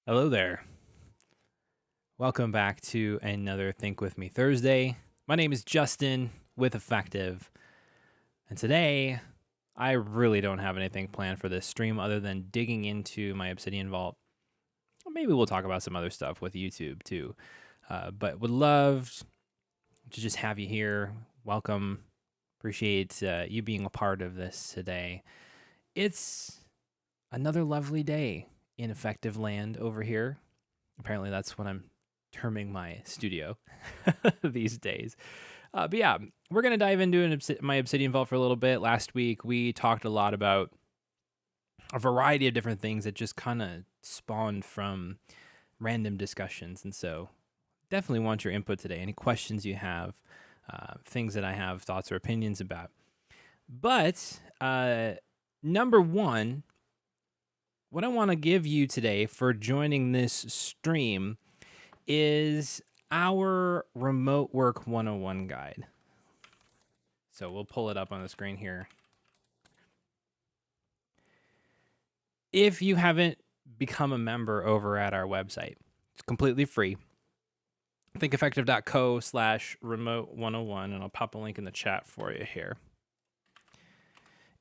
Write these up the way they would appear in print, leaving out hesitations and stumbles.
Hello there. Welcome back to another Think With Me Thursday. My name is Justin with Effective. And today, I really don't have anything planned for this stream other than digging into my Obsidian vault. Maybe we'll talk about some other stuff with YouTube too. But would love to just have you here. Welcome. Appreciate you being a part of this today. It's another lovely day in Effective land over here. Apparently, that's what I'm terming my studio these days. But yeah, we're going to dive into my Obsidian Vault for a little bit. Last week, we talked a lot about a variety of different things that just kind of spawned from random discussions. And so definitely want your input today. Any questions you have, things that I have thoughts or opinions about. But number one, what I want to give you today for joining this stream is our Remote Work 101 guide. So we'll pull it up on the screen here. If you haven't become a member over at our website, it's completely free. thinkeffective.co/remote101, and I'll pop a link in the chat for you here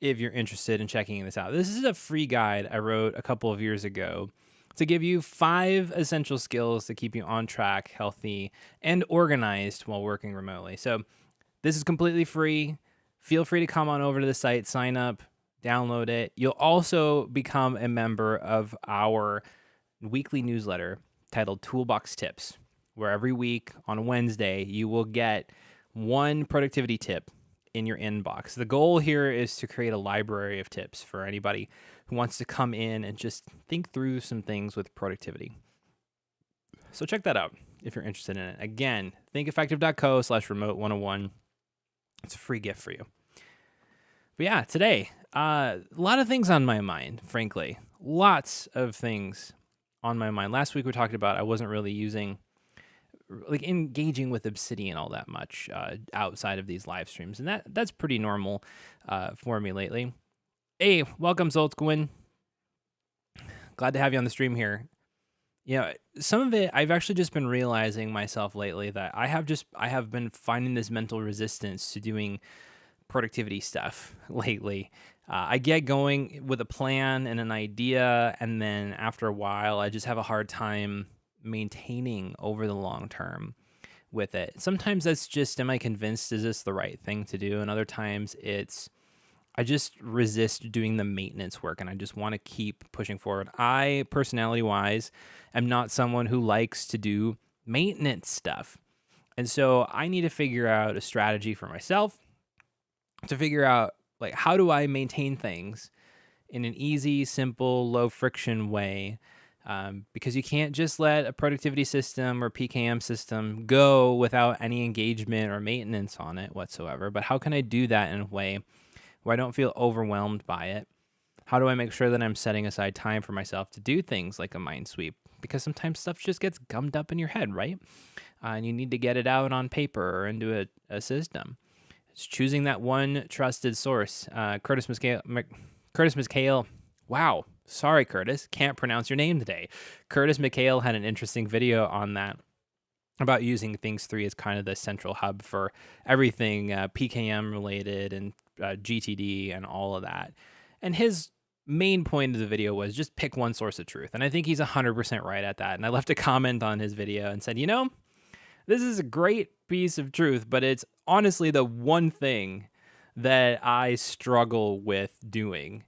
if you're interested in checking this out. This is a free guide I wrote a couple of years ago to give you 5 essential skills to keep you on track, healthy, and organized while working remotely. So this is completely free. Feel free to come on over to the site, sign up, download it. You'll also become a member of our weekly newsletter titled Toolbox Tips, where every week on Wednesday, you will get one productivity tip in your inbox. The goal here is to create a library of tips for anybody who wants to come in and just think through some things with productivity. So check that out if you're interested in it. Again, thinkeffective.co/remote101. It's a free gift for you. But yeah, today, a lot of things on my mind, frankly. Lots of things on my mind. Last week we talked about I wasn't really engaging with Obsidian all that much outside of these live streams. And that's pretty normal for me lately. Hey, welcome, Zoltgwin. Glad to have you on the stream here. You know, some of it I've actually just been realizing myself lately that I have been finding this mental resistance to doing productivity stuff lately. I get going with a plan and an idea, and then after a while, I just have a hard time maintaining over the long term with it. Sometimes that's just, am I convinced is this the right thing to do? And other times it's, I just resist doing the maintenance work and I just want to keep pushing forward. I, personality wise, am not someone who likes to do maintenance stuff. And so I need to figure out a strategy for myself to figure out, like, how do I maintain things in an easy, simple, low friction way? Because you can't just let a productivity system or PKM system go without any engagement or maintenance on it whatsoever. But how can I do that in a way where I don't feel overwhelmed by it? How do I make sure that I'm setting aside time for myself to do things like a mind sweep? Because sometimes stuff just gets gummed up in your head, right? And you need to get it out on paper or into a system. It's choosing that one trusted source. Curtis McHale. Wow. Sorry, Curtis. Can't pronounce your name today. Curtis McHale had an interesting video on that about using Things 3 as kind of the central hub for everything PKM related and GTD and all of that. And his main point of the video was just pick one source of truth. And I think he's 100% right at that. And I left a comment on his video and said, this is a great piece of truth, but it's honestly the one thing that I struggle with doing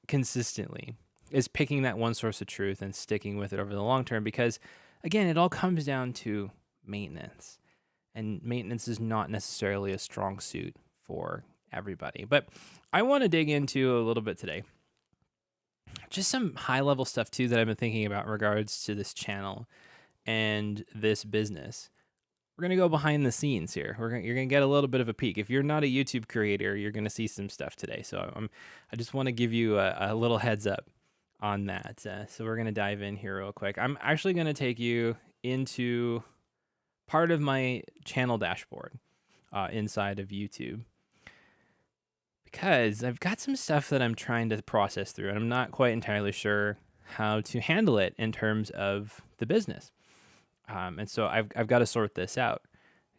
consistently is picking that one source of truth and sticking with it over the long term, because again, it all comes down to maintenance, and maintenance is not necessarily a strong suit for everybody. But I want to dig into a little bit today, just some high level stuff too that I've been thinking about in regards to this channel and this business. We're going to go behind the scenes here. You're going to get a little bit of a peek. If you're not a YouTube creator, you're going to see some stuff today. So I just want to give you a little heads up on that. So we're going to dive in here real quick. I'm actually going to take you into part of my channel dashboard inside of YouTube, because I've got some stuff that I'm trying to process through, and I'm not quite entirely sure how to handle it in terms of the business. And so I've got to sort this out,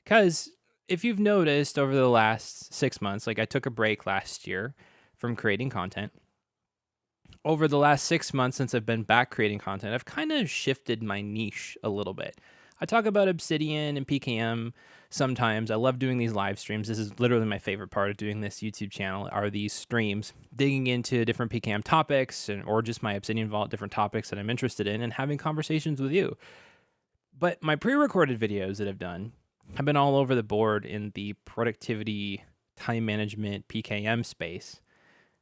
because if you've noticed over the last 6 months, like I took a break last year from creating content. Over the last 6 months since I've been back creating content, I've kind of shifted my niche a little bit. I talk about Obsidian and PKM sometimes. I love doing these live streams. This is literally my favorite part of doing this YouTube channel, are these streams, digging into different PKM topics or just my Obsidian Vault, different topics that I'm interested in, and having conversations with you. But my pre-recorded videos that I've done have been all over the board in the productivity, time management, PKM space.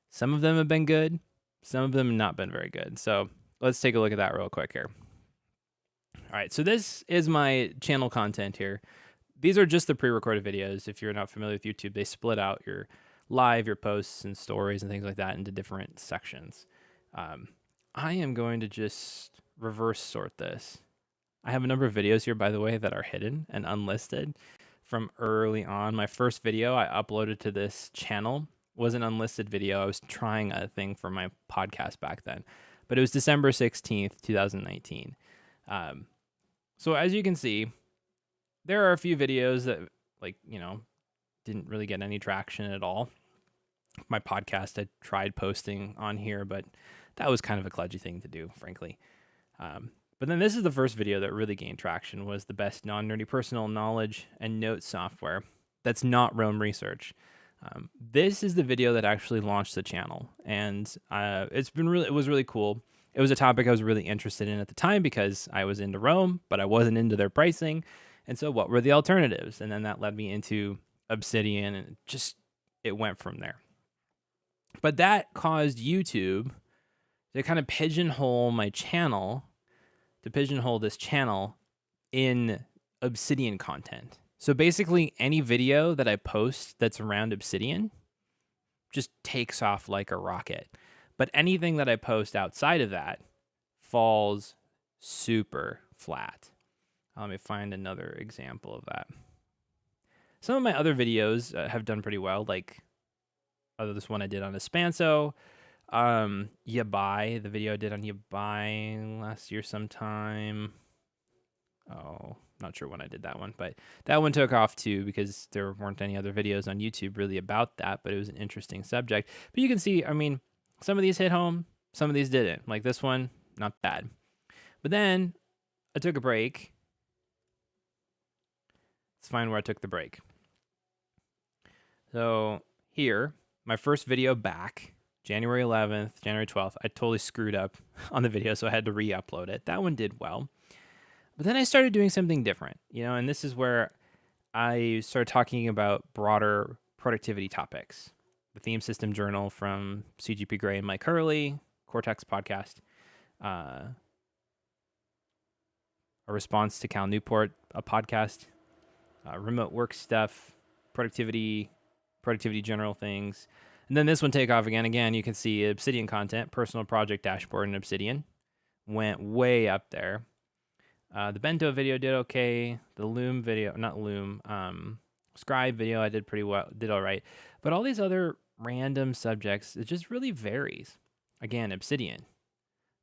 Some of them have been good. Some of them have not been very good. So let's take a look at that real quick here. All right, so this is my channel content here. These are just the pre-recorded videos. If you're not familiar with YouTube, they split out your live, your posts and stories and things like that into different sections. I am going to just reverse sort this. I have a number of videos here, by the way, that are hidden and unlisted from early on. My first video I uploaded to this channel was an unlisted video. I was trying a thing for my podcast back then, but it was December 16th, 2019. So as you can see, there are a few videos that, like, didn't really get any traction at all. My podcast, I tried posting on here, but that was kind of a kludgy thing to do, frankly. But then this is the first video that really gained traction, was the best non-nerdy personal knowledge and notes software that's not Roam Research. This is the video that actually launched the channel, and it was really cool. It was a topic I was really interested in at the time because I was into Roam, but I wasn't into their pricing. And so what were the alternatives? And then that led me into Obsidian, and it went from there. But that caused YouTube to kind of pigeonhole my channel, to pigeonhole this channel in Obsidian content. So basically any video that I post that's around Obsidian just takes off like a rocket. But anything that I post outside of that falls super flat. Let me find another example of that. Some of my other videos have done pretty well, like this one I did on Espanso. Yabai, the video I did on Yabai last year sometime. Oh, not sure when I did that one, but that one took off too because there weren't any other videos on YouTube really about that, but it was an interesting subject. But you can see, some of these hit home, some of these didn't. Like this one, not bad. But then I took a break. Let's find where I took the break. So here, my first video back, January 11th, January 12th, I totally screwed up on the video, so I had to re-upload it. That one did well. But then I started doing something different, and this is where I started talking about broader productivity topics. The Theme System Journal from CGP Grey and Mike Hurley, Cortex podcast, a response to Cal Newport, a podcast, remote work stuff, productivity general things. And then this one take off again. You can see Obsidian content, personal project dashboard in Obsidian. Went way up there. The Bento video did okay. The Loom video, not Loom, Scribe video I did pretty well, did all right. But all these other random subjects, it just really varies. Again, Obsidian.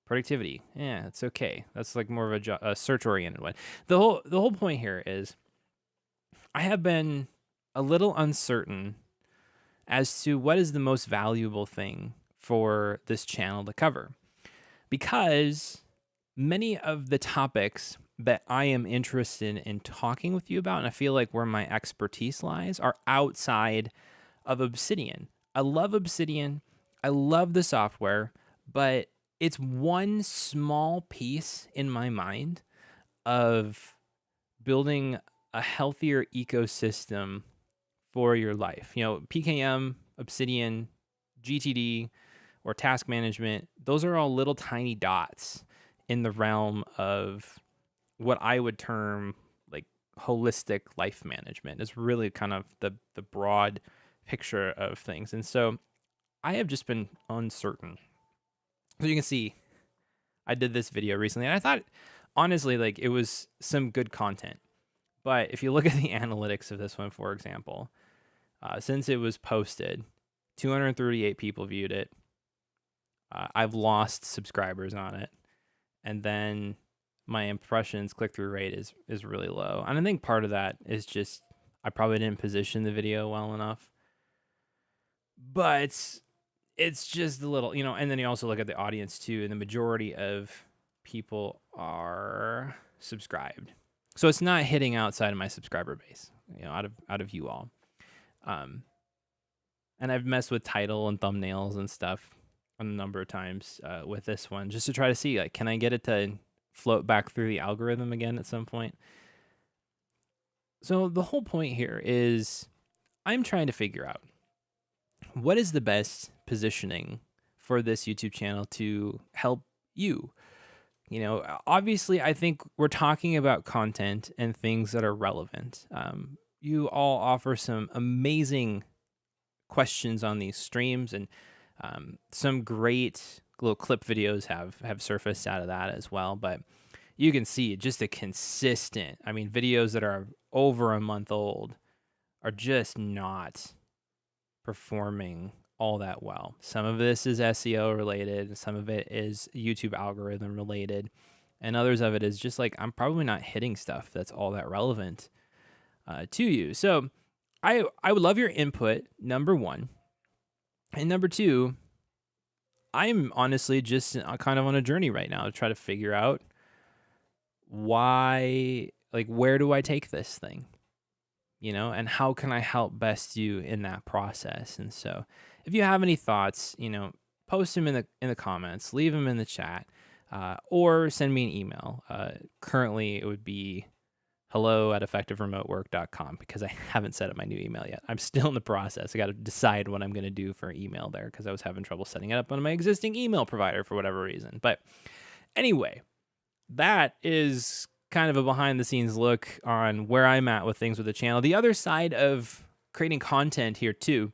Productivity, yeah, it's okay. That's like more of a search-oriented one. The whole point here is I have been a little uncertain as to what is the most valuable thing for this channel to cover. Because many of the topics that I am interested in talking with you about, and I feel like where my expertise lies, are outside of Obsidian. I love Obsidian. I love the software, but it's one small piece in my mind of building a healthier ecosystem for your life. PKM, Obsidian, GTD, or task management, those are all little tiny dots in the realm of what I would term like holistic life management. It's really kind of the broad picture of things. And so I have just been uncertain. So you can see I did this video recently, and I thought, honestly, like it was some good content. But if you look at the analytics of this one, for example, since it was posted, 238 people viewed it. I've lost subscribers on it. and then my impressions click-through rate is really low. And I think part of that is just I probably didn't position the video well enough. But it's just a little, and then you also look at the audience too, and the majority of people are subscribed. So it's not hitting outside of my subscriber base, out of you all. And I've messed with title and thumbnails and stuff a number of times with this one, just to try to see, like, can I get it to float back through the algorithm again at some point? So the whole point here is I'm trying to figure out what is the best positioning for this YouTube channel to help you. Obviously, I think we're talking about content and things that are relevant. You all offer some amazing questions on these streams, and some great little clip videos have surfaced out of that as well. But you can see just a consistent, videos that are over a month old are just not performing all that well. Some of this is SEO related, some of it is YouTube algorithm related, and others of it is just like I'm probably not hitting stuff that's all that relevant to you. So I would love your input, number one. And number two, I'm honestly just kind of on a journey right now to try to figure out why, where do I take this thing? And how can I help best you in that process? And so if you have any thoughts, post them in the comments, leave them in the chat, or send me an email. Currently it would be hello@effectiveremotework.com, because I haven't set up my new email yet. I'm still in the process. I got to decide what I'm going to do for email there, because I was having trouble setting it up on my existing email provider for whatever reason. But anyway, that is kind of a behind the scenes look on where I'm at with things with the channel. The other side of creating content here too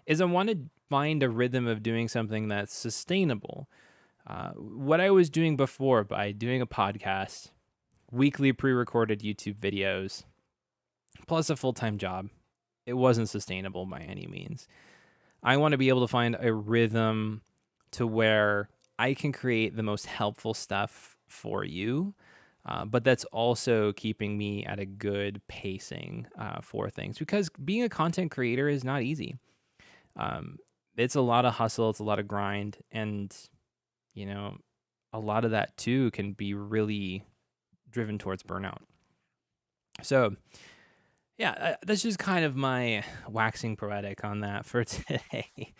is I want to find a rhythm of doing something that's sustainable. What I was doing before by doing a podcast, weekly pre-recorded YouTube videos, plus a full-time job, it wasn't sustainable by any means. I want to be able to find a rhythm to where I can create the most helpful stuff for you, but that's also keeping me at a good pacing for things, because being a content creator is not easy. It's a lot of hustle, it's a lot of grind, and a lot of that too can be really driven towards burnout. So yeah, that's just kind of my waxing poetic on that for today,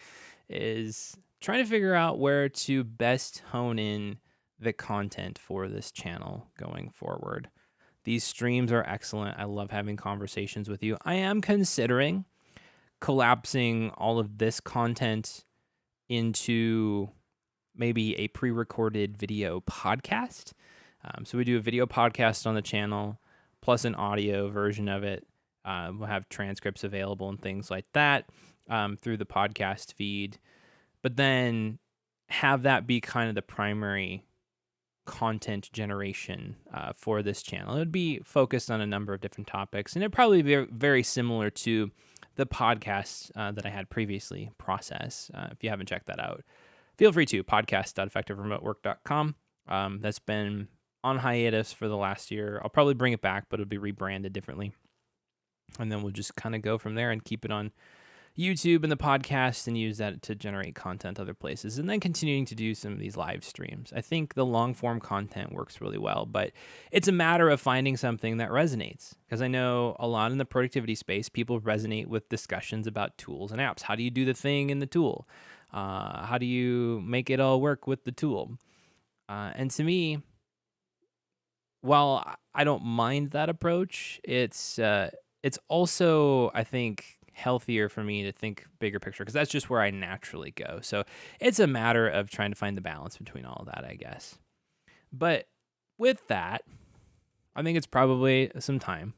is trying to figure out where to best hone in the content for this channel going forward. These streams are excellent. I love having conversations with you. I am considering collapsing all of this content into maybe a pre-recorded video podcast. So we do a video podcast on the channel, plus an audio version of it. We'll have transcripts available and things like that through the podcast feed. But then have that be kind of the primary content generation for this channel. It would be focused on a number of different topics, and it'd probably be very similar to the podcast that I had previously, Process. If you haven't checked that out, feel free to podcast.effectiveremotework.com. That's been on hiatus for the last year. I'll probably bring it back, but it'll be rebranded differently. And then we'll just kind of go from there and keep it on YouTube and the podcast and use that to generate content other places. And then continuing to do some of these live streams. I think the long form content works really well, but it's a matter of finding something that resonates. Because I know a lot in the productivity space, people resonate with discussions about tools and apps. How do you do the thing in the tool? How do you make it all work with the tool? And to me, while I don't mind that approach, it's also, I think, healthier for me to think bigger picture, because that's just where I naturally go. So it's a matter of trying to find the balance between all of that, I guess. But with that, I think it's probably some time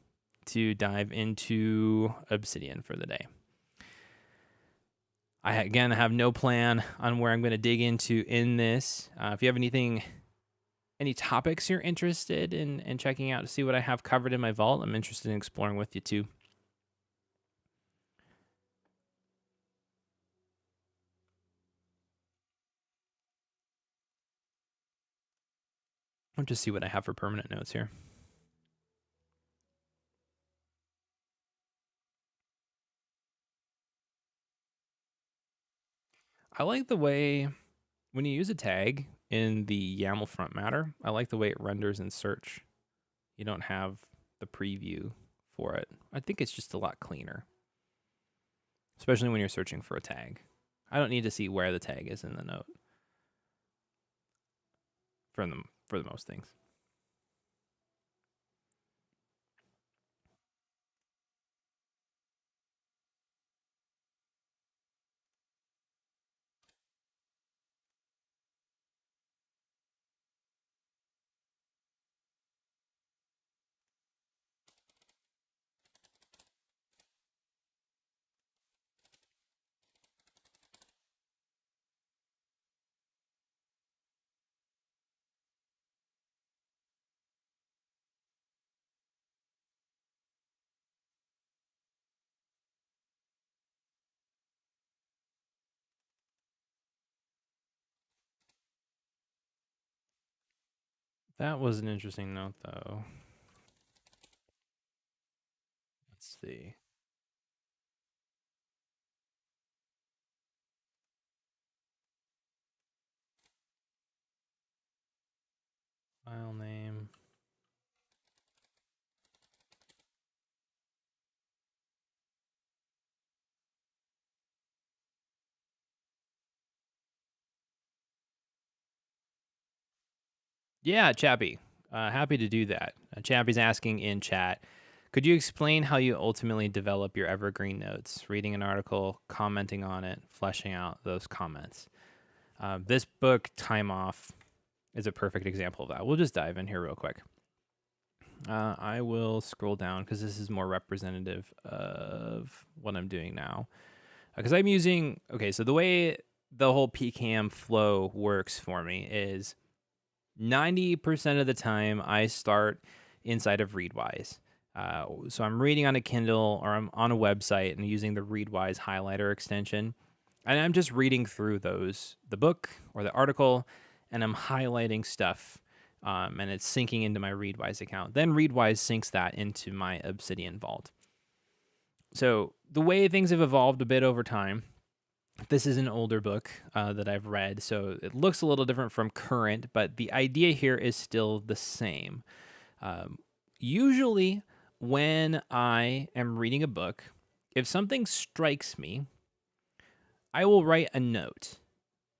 to dive into Obsidian for the day. I, again, have no plan on where I'm going to dig into in this. If you have any topics you're interested in checking out to see what I have covered in my vault, I'm interested in exploring with you too. I'll just see what I have for permanent notes here. I like the way when you use a tag in the YAML front matter, I like the way it renders in search. You don't have the preview for it. I think it's just a lot cleaner, especially when you're searching for a tag. I don't need to see where the tag is in the note for the most things. That was an interesting note, though. Let's see. File name. Yeah, Chappie. Happy to do that. Chappie's asking in chat, could you explain how you ultimately develop your evergreen notes? Reading an article, commenting on it, fleshing out those comments. This book, Time Off, is a perfect example of that. We'll just dive in here real quick. I will scroll down because this is more representative of what I'm doing now. Because I'm using, okay, so the way the whole PKM flow works for me is 90% of the time I start inside of Readwise. So I'm reading on a Kindle or I'm on a website and using the Readwise highlighter extension. And I'm just reading through the book or the article, and I'm highlighting stuff, and it's syncing into my Readwise account. Then Readwise syncs that into my Obsidian vault. So the way things have evolved a bit over time, this is an older book that I've read, so it looks a little different from current, but the idea here is still the same. Usually, when I am reading a book, if something strikes me, I will write a note,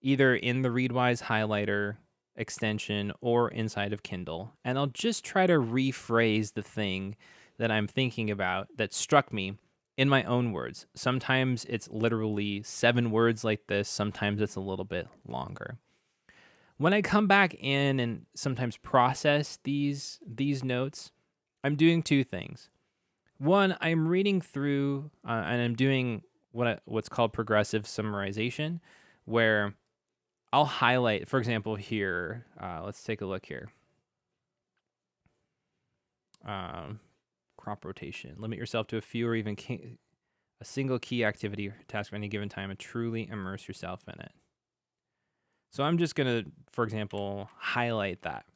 either in the Readwise highlighter extension or inside of Kindle, and I'll just try to rephrase the thing that I'm thinking about that struck me in my own words. Sometimes it's literally 7 words like this, sometimes it's a little bit longer. When I come back in and sometimes process these notes, I'm doing 2 things. One, I'm reading through and I'm doing what's called progressive summarization, where I'll highlight, for example, here, let's take a look here. Crop rotation. Limit yourself to a few or even a single key activity or task at any given time and truly immerse yourself in it. So I'm just going to, for example, highlight that.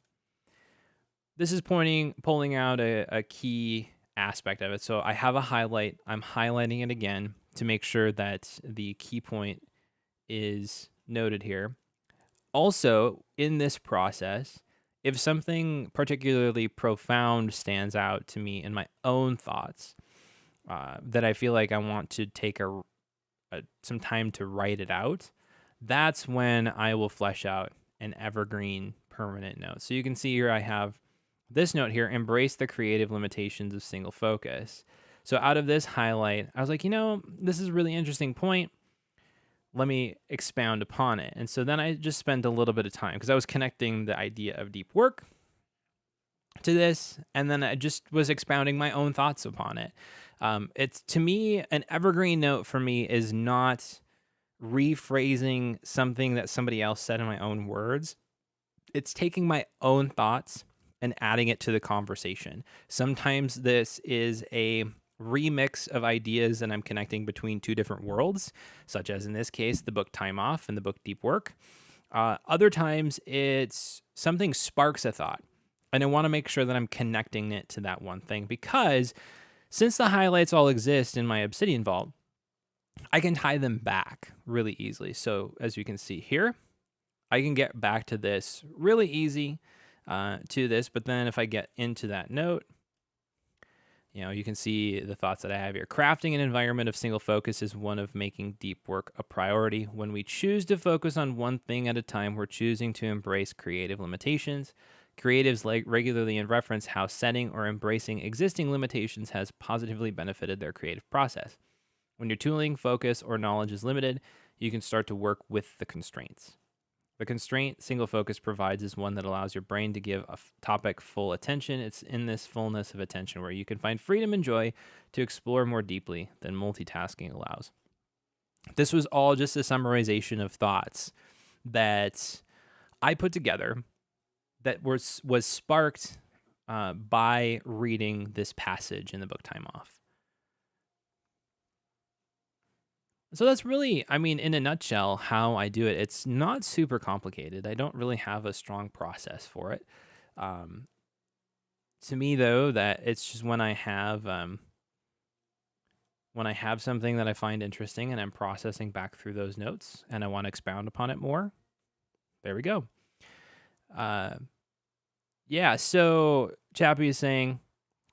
This is pulling out a key aspect of it. So I have a highlight. I'm highlighting it again to make sure that the key point is noted here. Also, in this process, if something particularly profound stands out to me in my own thoughts, that I feel like I want to take some time to write it out, that's when I will flesh out an evergreen permanent note. So you can see here I have this note here, embrace the creative limitations of single focus. So out of this highlight, I was like, this is a really interesting point. Let me expound upon it. And so then I just spent a little bit of time because I was connecting the idea of deep work to this, and then I just was expounding my own thoughts upon it. It's, to me, an evergreen note for me is not rephrasing something that somebody else said in my own words. It's taking my own thoughts and adding it to the conversation. Sometimes this is a remix of ideas and I'm connecting between 2 different worlds, such as in this case, the book Time Off and the book Deep Work. Other times it's something sparks a thought. And I want to make sure that I'm connecting it to that one thing, because since the highlights all exist in my Obsidian vault, I can tie them back really easily. So as you can see here, I can get back to this really easy to this. But then if I get into that note, you can see the thoughts that I have here. Crafting an environment of single focus is one of making deep work a priority. When we choose to focus on one thing at a time, we're choosing to embrace creative limitations. Creatives regularly reference how setting or embracing existing limitations has positively benefited their creative process. When your tooling, focus, or knowledge is limited, you can start to work with the constraints. The constraint single focus provides is one that allows your brain to give a topic full attention. It's in this fullness of attention where you can find freedom and joy to explore more deeply than multitasking allows. This was all just a summarization of thoughts that I put together that was sparked by reading this passage in the book Time Off. So that's really, in a nutshell, how I do it. It's not super complicated. I don't really have a strong process for it. To me, though, that it's just when I have something that I find interesting and I'm processing back through those notes and I want to expound upon it more. There we go. So Chappie is saying,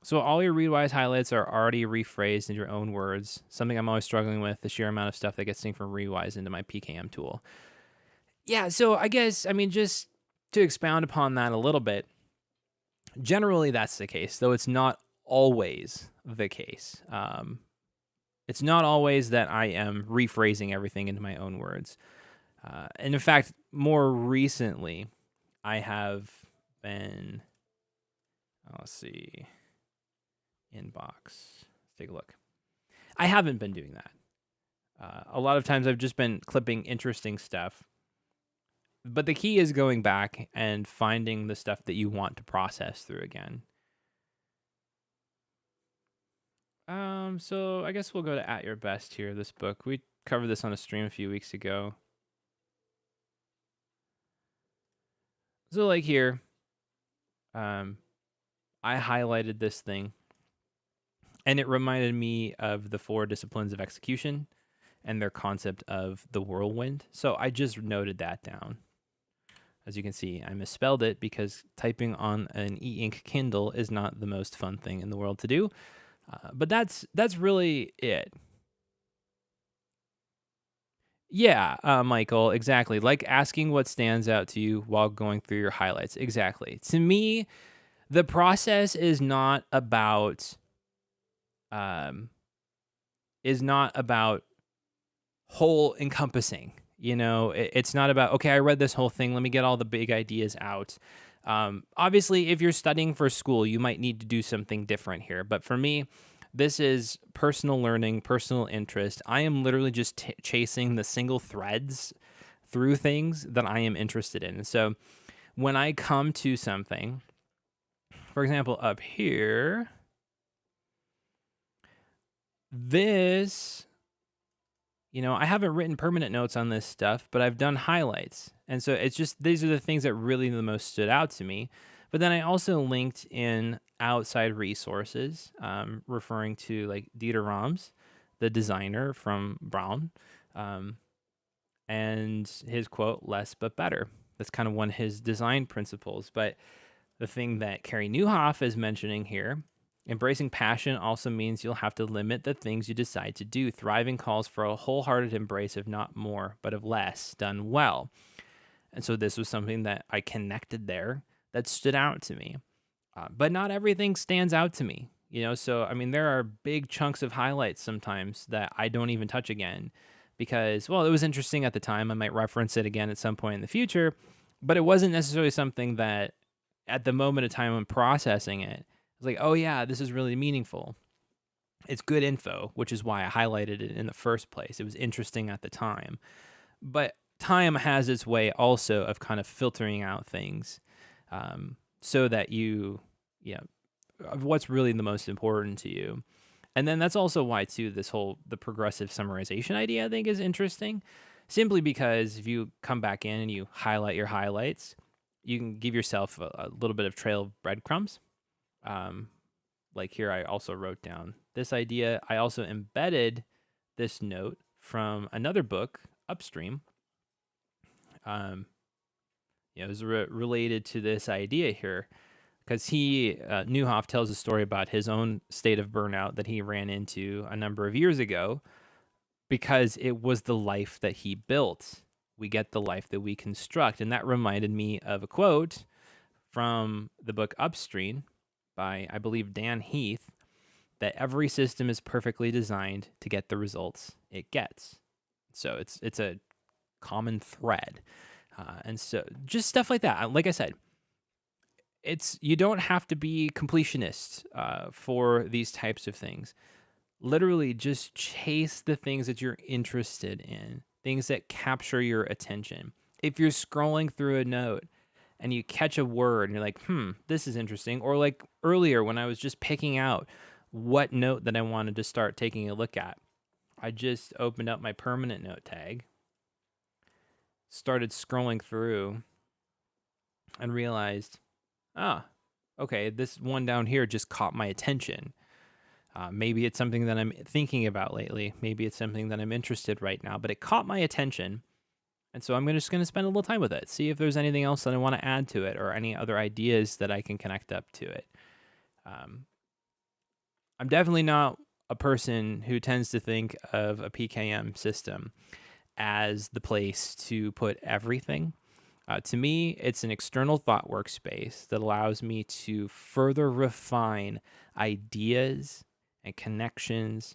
so all your Readwise highlights are already rephrased in your own words, something I'm always struggling with, the sheer amount of stuff that gets synced from Readwise into my PKM tool. Yeah, so I guess, just to expound upon that a little bit, generally that's the case, though it's not always the case. It's not always that I am rephrasing everything into my own words. And in fact, more recently, I have been, let's see, inbox. Let's take a look. I haven't been doing that. A lot of times I've just been clipping interesting stuff. But the key is going back and finding the stuff that you want to process through again. So I guess we'll go to At Your Best here, this book. We covered this on a stream a few weeks ago. So like here, I highlighted this thing. And it reminded me of the 4 disciplines of execution and their concept of the whirlwind. So I just noted that down. As you can see, I misspelled it because typing on an e-ink Kindle is not the most fun thing in the world to do. But that's really it. Yeah, Michael, exactly. Like asking what stands out to you while going through your highlights. Exactly. To me, the process is not about whole encompassing. It's not about, okay, I read this whole thing, let me get all the big ideas out. Obviously, if you're studying for school, you might need to do something different here. But for me, this is personal learning, personal interest. I am literally just chasing the single threads through things that I am interested in. And so when I come to something, for example, up here, this, I haven't written permanent notes on this stuff, but I've done highlights. And so it's just, these are the things that really the most stood out to me. But then I also linked in outside resources, referring to like Dieter Rams, the designer from Brown, and his quote, less but better. That's kind of one of his design principles. But the thing that Carrie Nieuwhof is mentioning here, embracing passion also means you'll have to limit the things you decide to do. Thriving calls for a wholehearted embrace of not more, but of less done well. And so this was something that I connected there that stood out to me. But not everything stands out to me, So, there are big chunks of highlights sometimes that I don't even touch again because, well, it was interesting at the time. I might reference it again at some point in the future, but it wasn't necessarily something that at the moment of time when processing it, I was like, oh yeah, this is really meaningful. It's good info, which is why I highlighted it in the first place. It was interesting at the time. But time has its way also of kind of filtering out things so that of what's really the most important to you. And then that's also why, too, the progressive summarization idea, I think, is interesting. Simply because if you come back in and you highlight your highlights, you can give yourself a little bit of trail of breadcrumbs. Like here, I also wrote down this idea. I also embedded this note from another book, Upstream. It was related to this idea here because Newhoff tells a story about his own state of burnout that he ran into a number of years ago because it was the life that he built. We get the life that we construct. And that reminded me of a quote from the book Upstream by, I believe, Dan Heath, that every system is perfectly designed to get the results it gets. So it's a common thread. And so just stuff like that. Like I said, you don't have to be completionist for these types of things. Literally just chase the things that you're interested in, things that capture your attention. If you're scrolling through a note and you catch a word and you're like, this is interesting. Or like earlier when I was just picking out what note that I wanted to start taking a look at, I just opened up my permanent note tag, started scrolling through, and realized, okay, this one down here just caught my attention. Maybe it's something that I'm thinking about lately. Maybe it's something that I'm interested right now, but it caught my attention. And so I'm just going to spend a little time with it, see if there's anything else that I want to add to it or any other ideas that I can connect up to it. I'm definitely not a person who tends to think of a PKM system as the place to put everything. To me, it's an external thought workspace that allows me to further refine ideas and connections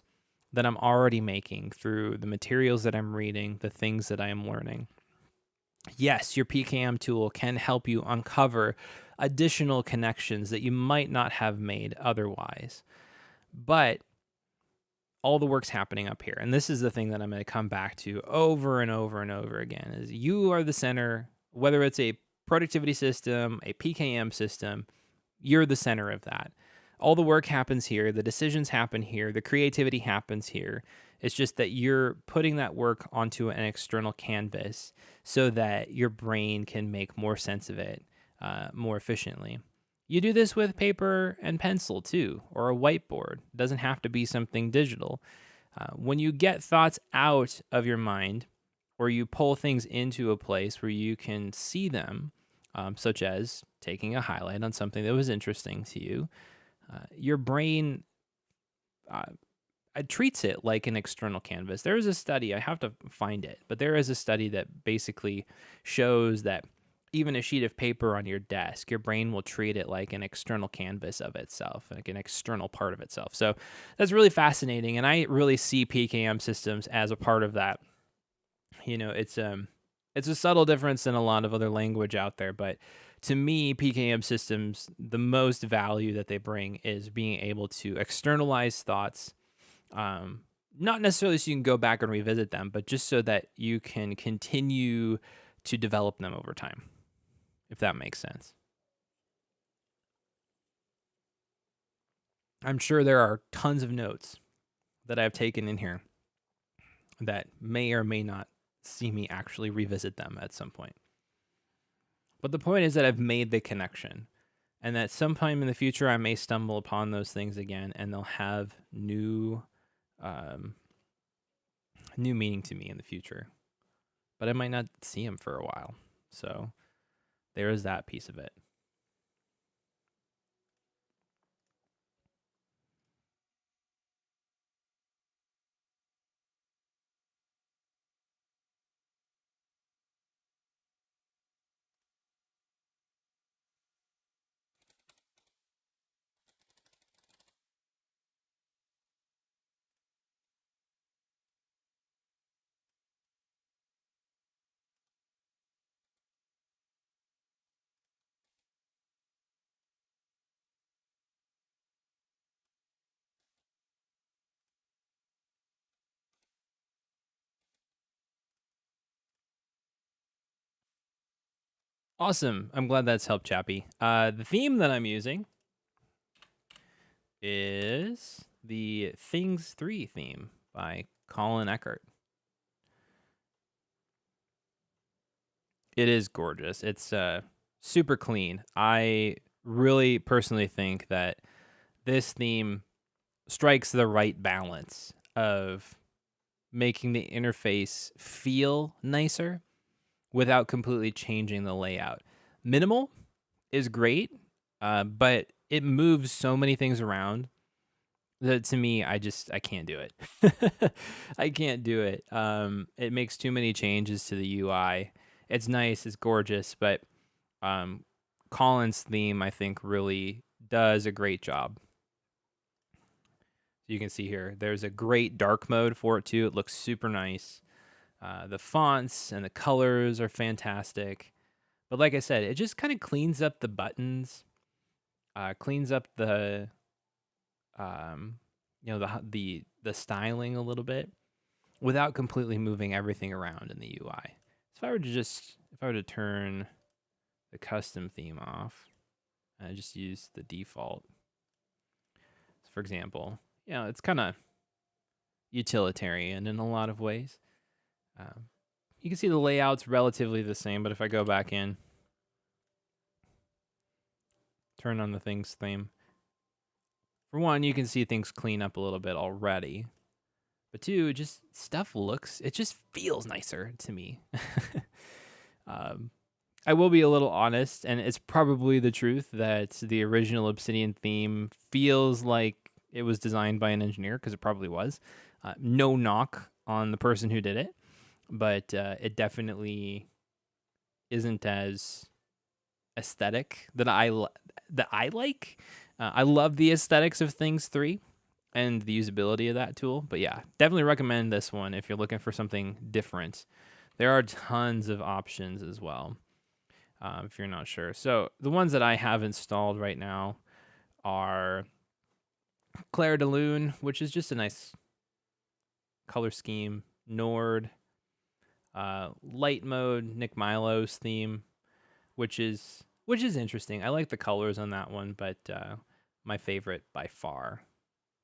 that I'm already making through the materials that I'm reading, the things that I am learning. Yes, your PKM tool can help you uncover additional connections that you might not have made otherwise. But all the work's happening up here. And this is the thing that I'm going to come back to over and over and over again is you are the center, whether it's a productivity system, a PKM system, you're the center of that. All the work happens here. The decisions happen here. The creativity happens here. It's just that you're putting that work onto an external canvas so that your brain can make more sense of it more efficiently. You do this with paper and pencil too, or a whiteboard. It doesn't have to be something digital. When you get thoughts out of your mind, or you pull things into a place where you can see them, such as taking a highlight on something that was interesting to you, your brain treats it like an external canvas. There is a study, I have to find it, but there is a study that basically shows that even a sheet of paper on your desk, your brain will treat it like an external canvas of itself, like an external part of itself. So that's really fascinating. And I really see PKM systems as a part of that. It's a subtle difference than a lot of other language out there, but to me, PKM systems, the most value that they bring is being able to externalize thoughts, not necessarily so you can go back and revisit them, but just so that you can continue to develop them over time, if that makes sense. I'm sure there are tons of notes that I've taken in here that may or may not see me actually revisit them at some point. But the point is that I've made the connection, and that sometime in the future I may stumble upon those things again, and they'll have new meaning to me in the future. But I might not see them for a while. So there is that piece of it. Awesome. I'm glad that's helped, Chappie. The theme that I'm using is the Things 3 theme by Colin Eckert. It is gorgeous. It's super clean. I really personally think that this theme strikes the right balance of making the interface feel nicer without completely changing the layout. Minimal is great, but it moves so many things around that to me, I can't do it. I can't do it. It makes too many changes to the UI. It's nice, it's gorgeous, but Colin's theme, I think, really does a great job. You can see here, there's a great dark mode for it too. It looks super nice. The fonts and the colors are fantastic. But like I said, it just kind of cleans up the buttons, cleans up the, the styling a little bit without completely moving everything around in the UI. So if I were to turn the custom theme off, and I just use the default. So for example, it's kind of utilitarian in a lot of ways. You can see the layout's relatively the same, but if I go back in, turn on the things theme, for one, you can see things clean up a little bit already. But two, just it just feels nicer to me. I will be a little honest, and it's probably the truth that the original Obsidian theme feels like it was designed by an engineer, because it probably was. No knock on the person who did it, but it definitely isn't as aesthetic that I like. I love the aesthetics of Things 3 and the usability of that tool. But yeah, definitely recommend this one if you're looking for something different. There are tons of options as well, if you're not sure. So the ones that I have installed right now are Claire de Lune, which is just a nice color scheme. Nord, light mode, Nick Milo's theme, which is interesting. I like the colors on that one, but my favorite by far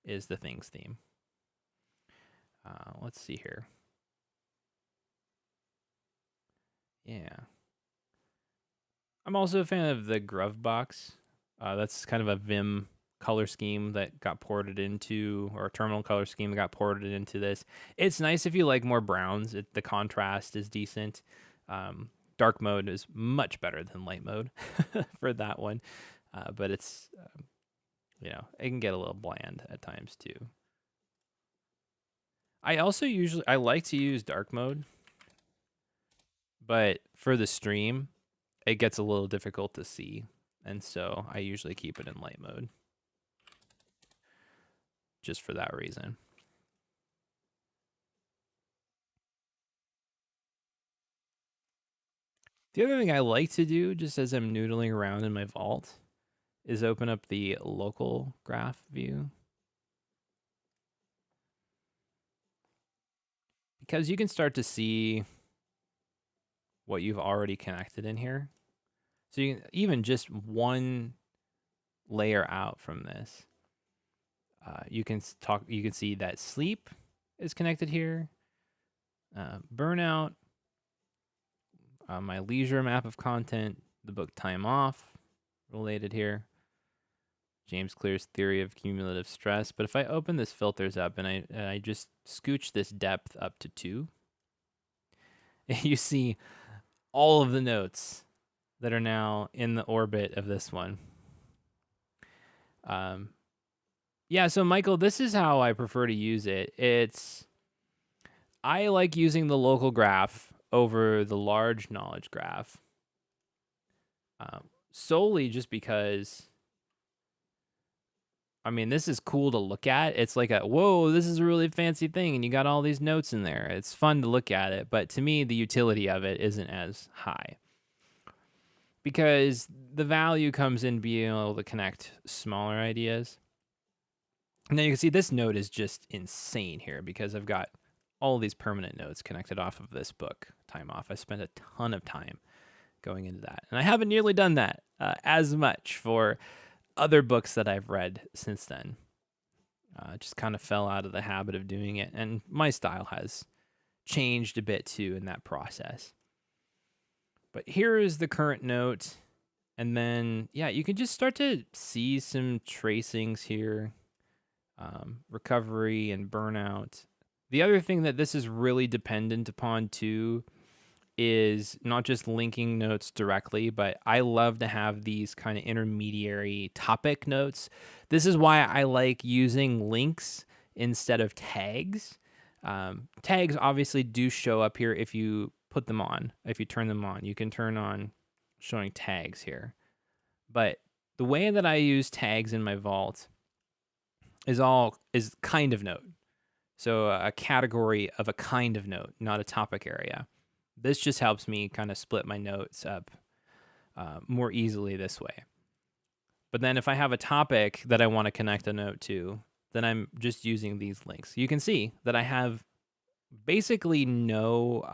is the Things theme. Let's see here. Yeah. I'm also a fan of the Gruvbox. That's kind of a Vim color scheme that got ported into, or a terminal color scheme that got ported into this. It's nice if you like more browns. The contrast is decent. Dark mode is much better than light mode for that one. But it's, it can get a little bland at times too. I like to use dark mode, but for the stream, it gets a little difficult to see. And so I usually keep it in light mode just for that reason. The other thing I like to do, just as I'm noodling around in my vault, is open up the local graph view. Because you can start to see what you've already connected in here. So you can, even just one layer out from this, you can see that sleep is connected here. Burnout, my leisure map of content, the book Time Off related here. James Clear's theory of cumulative stress. But if I open this filters up and I just scooch this depth up to 2, you see all of the notes that are now in the orbit of this one. Yeah, so Michael, this is how I prefer to use it. I like using the local graph over the large knowledge graph, solely just because, this is cool to look at. It's like whoa, this is a really fancy thing, and you got all these notes in there. It's fun to look at it, but to me, the utility of it isn't as high, because the value comes in being able to connect smaller ideas. And then you can see this note is just insane here, because I've got all these permanent notes connected off of this book, Time Off. I spent a ton of time going into that. And I haven't nearly done that as much for other books that I've read since then. Just kind of fell out of the habit of doing it. And my style has changed a bit too in that process. But here is the current note. And then, yeah, you can just start to see some tracings here, recovery and burnout. The other thing that this is really dependent upon too is not just linking notes directly, but I love to have these kind of intermediary topic notes. This is why I like using links instead of tags. Tags obviously do show up here if you put them on, if you turn them on. You can turn on showing tags here. But the way that I use tags in my vault is kind of note. So a category of a kind of note, not a topic area. This just helps me kind of split my notes up more easily this way. But then if I have a topic that I want to connect a note to, then I'm just using these links. You can see that I have basically no,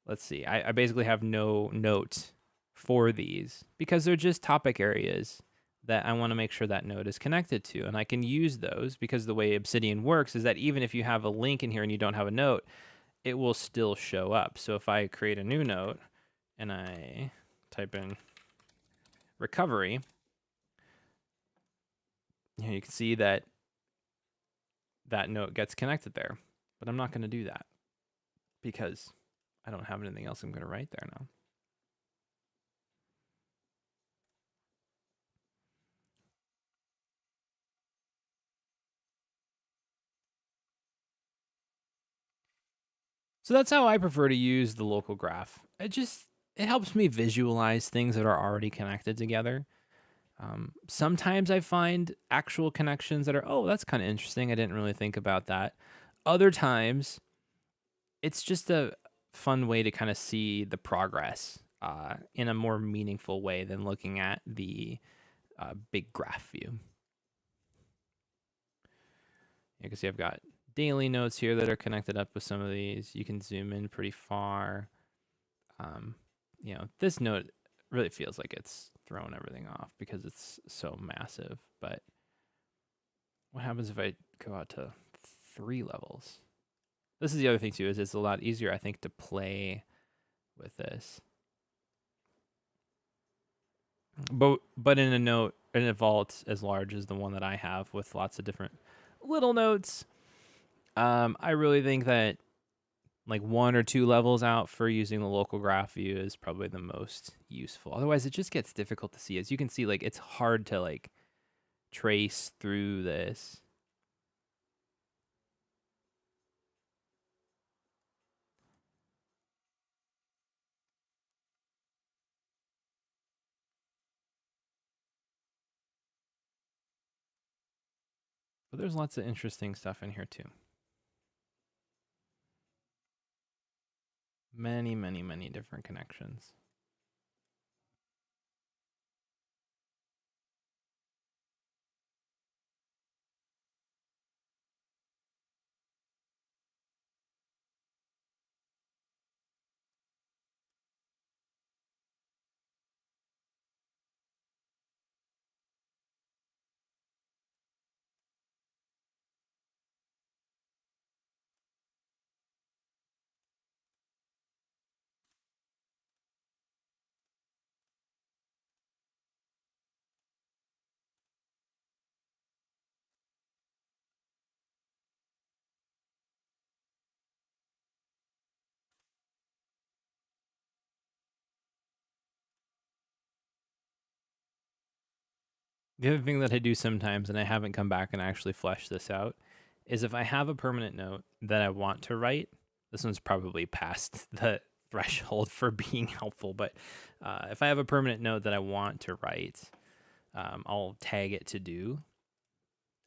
let's see, I basically have no note for these because they're just topic areas that I want to make sure that node is connected to. And I can use those because the way Obsidian works is that even if you have a link in here and you don't have a note, it will still show up. So if I create a new note and I type in recovery, you can see that that note gets connected there. But I'm not going to do that because I don't have anything else I'm going to write there now. So that's how I prefer to use the local graph. It helps me visualize things that are already connected together. Sometimes I find actual connections that are, oh, that's kind of interesting. I didn't really think about that. Other times, it's just a fun way to kind of see the progress in a more meaningful way than looking at the big graph view. You can see I've got daily notes here that are connected up with some of these. You can zoom in pretty far. This note really feels like it's thrown everything off because it's so massive. But what happens if I go out to 3 levels? This is the other thing too, is it's a lot easier, I think, to play with this. But in a note, in a vault as large as the one that I have with lots of different little notes, I really think that like 1 or 2 levels out for using the local graph view is probably the most useful. Otherwise, it just gets difficult to see. As you can see, like it's hard to like trace through this. But there's lots of interesting stuff in here too. Many, many, many different connections. The other thing that I do sometimes, and I haven't come back and actually fleshed this out, is if I have a permanent note that I want to write, this one's probably past the threshold for being helpful, but if I have a permanent note that I want to write, I'll tag it to do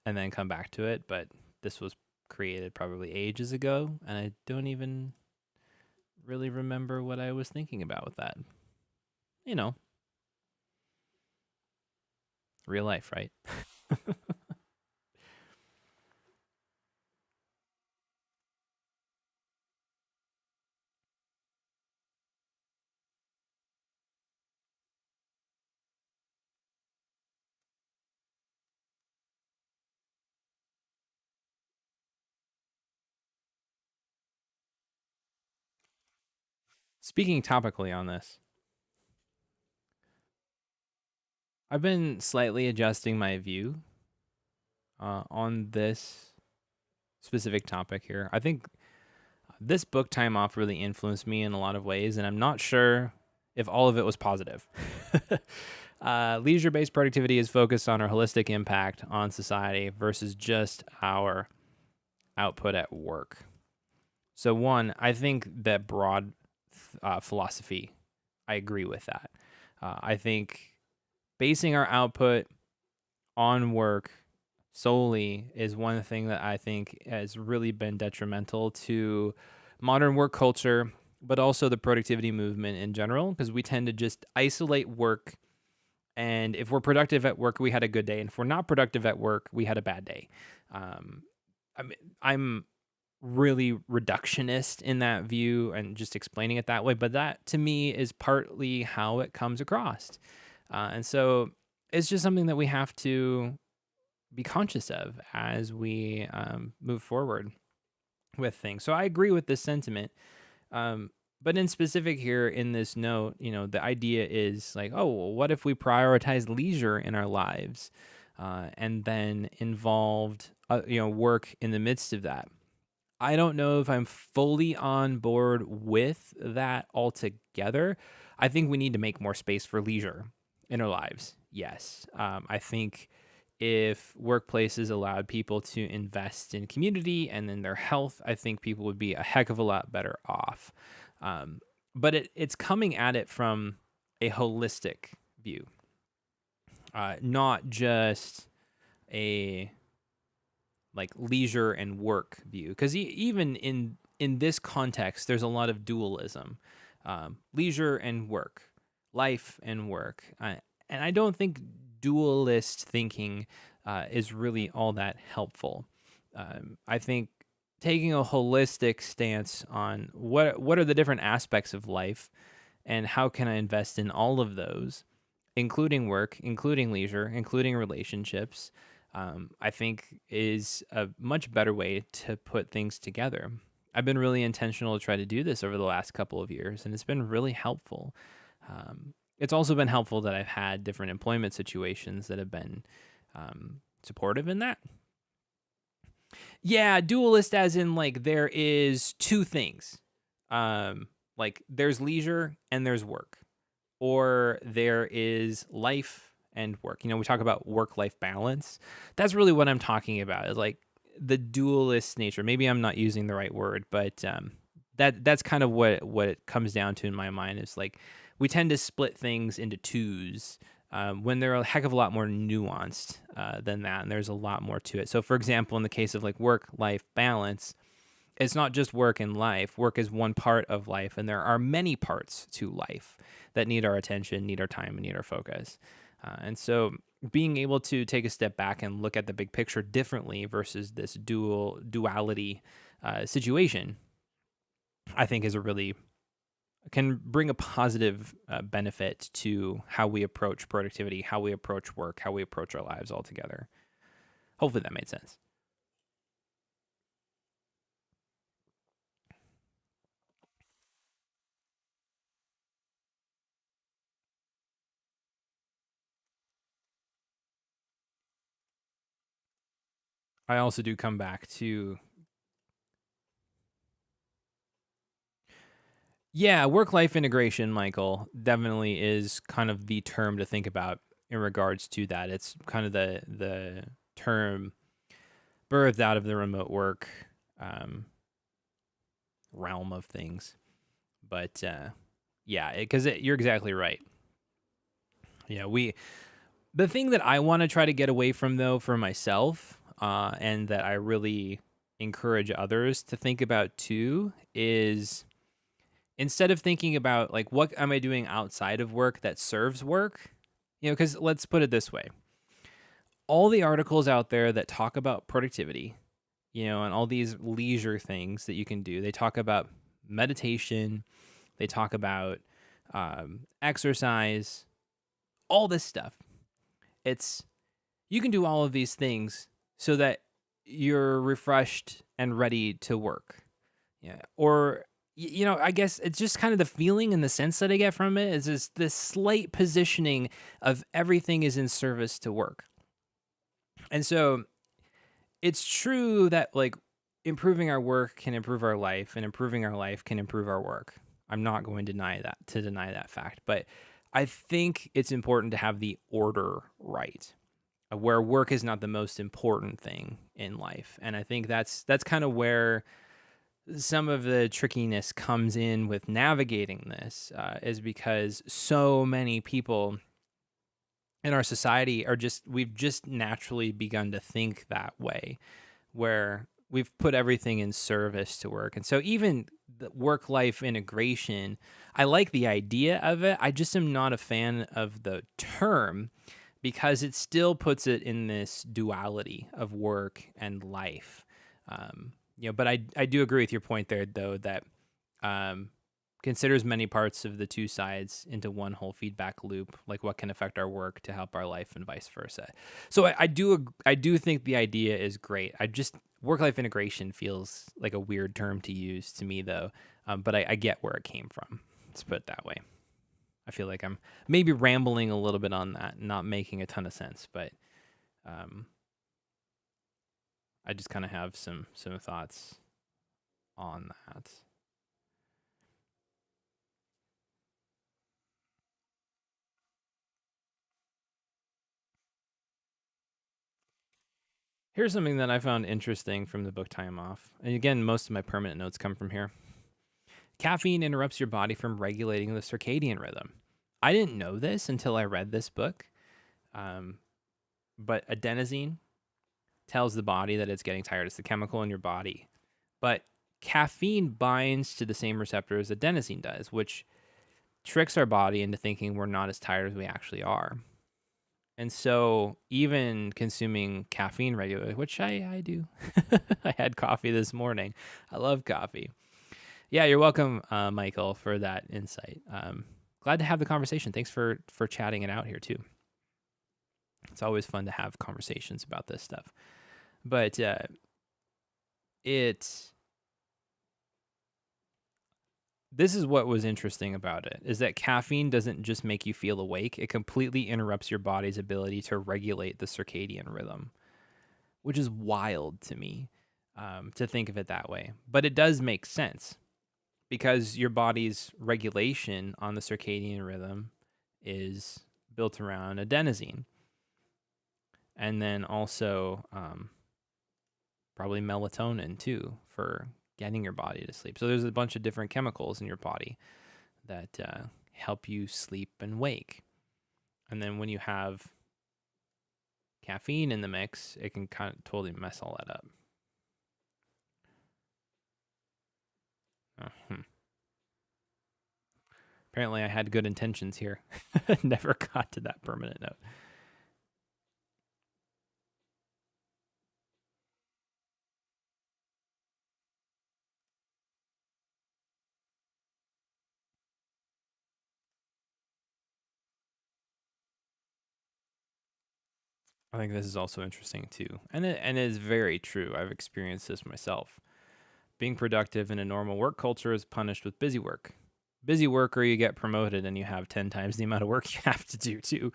and then come back to it. But this was created probably ages ago, and I don't even really remember what I was thinking about with that. You know, real life, right? Speaking topically on this, I've been slightly adjusting my view on this specific topic here. I think this book time off really influenced me in a lot of ways, and I'm not sure if all of it was positive. Leisure-based productivity is focused on our holistic impact on society versus just our output at work. So one, I think that broad philosophy, I agree with that. I think basing our output on work solely is one thing that I think has really been detrimental to modern work culture, but also the productivity movement in general, because we tend to just isolate work. And if we're productive at work, we had a good day. And if we're not productive at work, we had a bad day. I mean, I'm really reductionist in that view and just explaining it that way. But that to me is partly how it comes across. And so it's just something that we have to be conscious of as we move forward with things. So I agree with this sentiment. But in specific here in this note, the idea is like, oh, well, what if we prioritize leisure in our lives and then involved, work in the midst of that? I don't know if I'm fully on board with that altogether. I think we need to make more space for leisure in our lives. Yes. I think if workplaces allowed people to invest in community and in their health, I think people would be a heck of a lot better off. But it's coming at it from a holistic view, not just a like leisure and work view, because even in this context there's a lot of dualism, leisure and work, life and work, and I don't think dualist thinking is really all that helpful. I think taking a holistic stance on what are the different aspects of life and how can I invest in all of those, including work, including leisure, including relationships, I think is a much better way to put things together. I've been really intentional to try to do this over the last couple of years, and it's been really helpful. It's also been helpful that I've had different employment situations that have been supportive in that. Yeah, dualist as in like there is two things. Like there's leisure and there's work. Or there is life and work. We talk about work-life balance. That's really what I'm talking about, is like the dualist nature. Maybe I'm not using the right word, but that's kind of what it comes down to in my mind, is like we tend to split things into twos when they're a heck of a lot more nuanced than that, and there's a lot more to it. So for example, in the case of like work-life balance, it's not just work and life. Work is one part of life, and there are many parts to life that need our attention, need our time, and need our focus. And so being able to take a step back and look at the big picture differently versus this duality situation, I think can bring a positive benefit to how we approach productivity, how we approach work, how we approach our lives altogether. Hopefully that made sense. I also do come back to, yeah, work-life integration, Michael, definitely is kind of the term to think about in regards to that. It's kind of the term birthed out of the remote work um, realm of things. But yeah, because you're exactly right. Yeah, the thing that I want to try to get away from though for myself, and that I really encourage others to think about too, is instead of thinking about like what am I doing outside of work that serves work, because let's put it this way: all the articles out there that talk about productivity, and all these leisure things that you can do, they talk about meditation, they talk about exercise, all this stuff. It's you can do all of these things so that you're refreshed and ready to work. Yeah. Or I guess it's just kind of the feeling and the sense that I get from it is this slight positioning of everything is in service to work. And so it's true that like improving our work can improve our life and improving our life can improve our work. I'm not going to deny that fact, but I think it's important to have the order right, where work is not the most important thing in life. And I think that's kind of where some of the trickiness comes in with navigating this, is because so many people in our society we've just naturally begun to think that way, where we've put everything in service to work. And so even the work life integration, I like the idea of it. I just am not a fan of the term because it still puts it in this duality of work and life. But I do agree with your point there, though, that considers many parts of the two sides into one whole feedback loop, like what can affect our work to help our life and vice versa. So I do think the idea is great. Work-life integration feels like a weird term to use to me, though, but I get where it came from. Let's put it that way. I feel like I'm maybe rambling a little bit on that, not making a ton of sense, but I just kind of have some thoughts on that. Here's something that I found interesting from the book Time Off. And again, most of my permanent notes come from here. Caffeine interrupts your body from regulating the circadian rhythm. I didn't know this until I read this book. But adenosine tells the body that it's getting tired. It's the chemical in your body. But caffeine binds to the same receptor as adenosine does, which tricks our body into thinking we're not as tired as we actually are. And so even consuming caffeine regularly, which I do. I had coffee this morning. I love coffee. Yeah, you're welcome, Michael, for that insight. Glad to have the conversation. Thanks for chatting it out here too. It's always fun to have conversations about this stuff. But this is what was interesting about it, is that caffeine doesn't just make you feel awake. It completely interrupts your body's ability to regulate the circadian rhythm, which is wild to me, to think of it that way. But it does make sense because your body's regulation on the circadian rhythm is built around adenosine. And then also probably melatonin too for getting your body to sleep. So there's a bunch of different chemicals in your body that help you sleep and wake. And then when you have caffeine in the mix, it can kind of totally mess all that up. Apparently I had good intentions here. Never got to that permanent note. I think this is also interesting too. And it is very true. I've experienced this myself. Being productive in a normal work culture is punished with busy work. Busy work, or you get promoted and you have 10 times the amount of work you have to do too.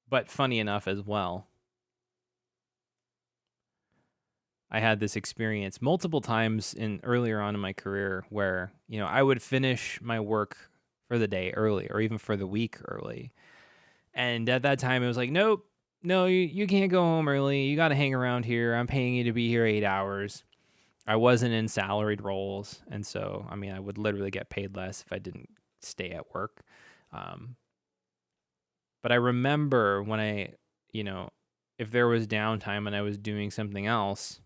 But funny enough as well, I had this experience multiple times earlier on in my career where, I would finish my work for the day early or even for the week early. And at that time it was like, nope, no, you can't go home early. You got to hang around here. I'm paying you to be here 8 hours. I wasn't in salaried roles. And so, I would literally get paid less if I didn't stay at work. But I remember when if there was downtime and I was doing something else,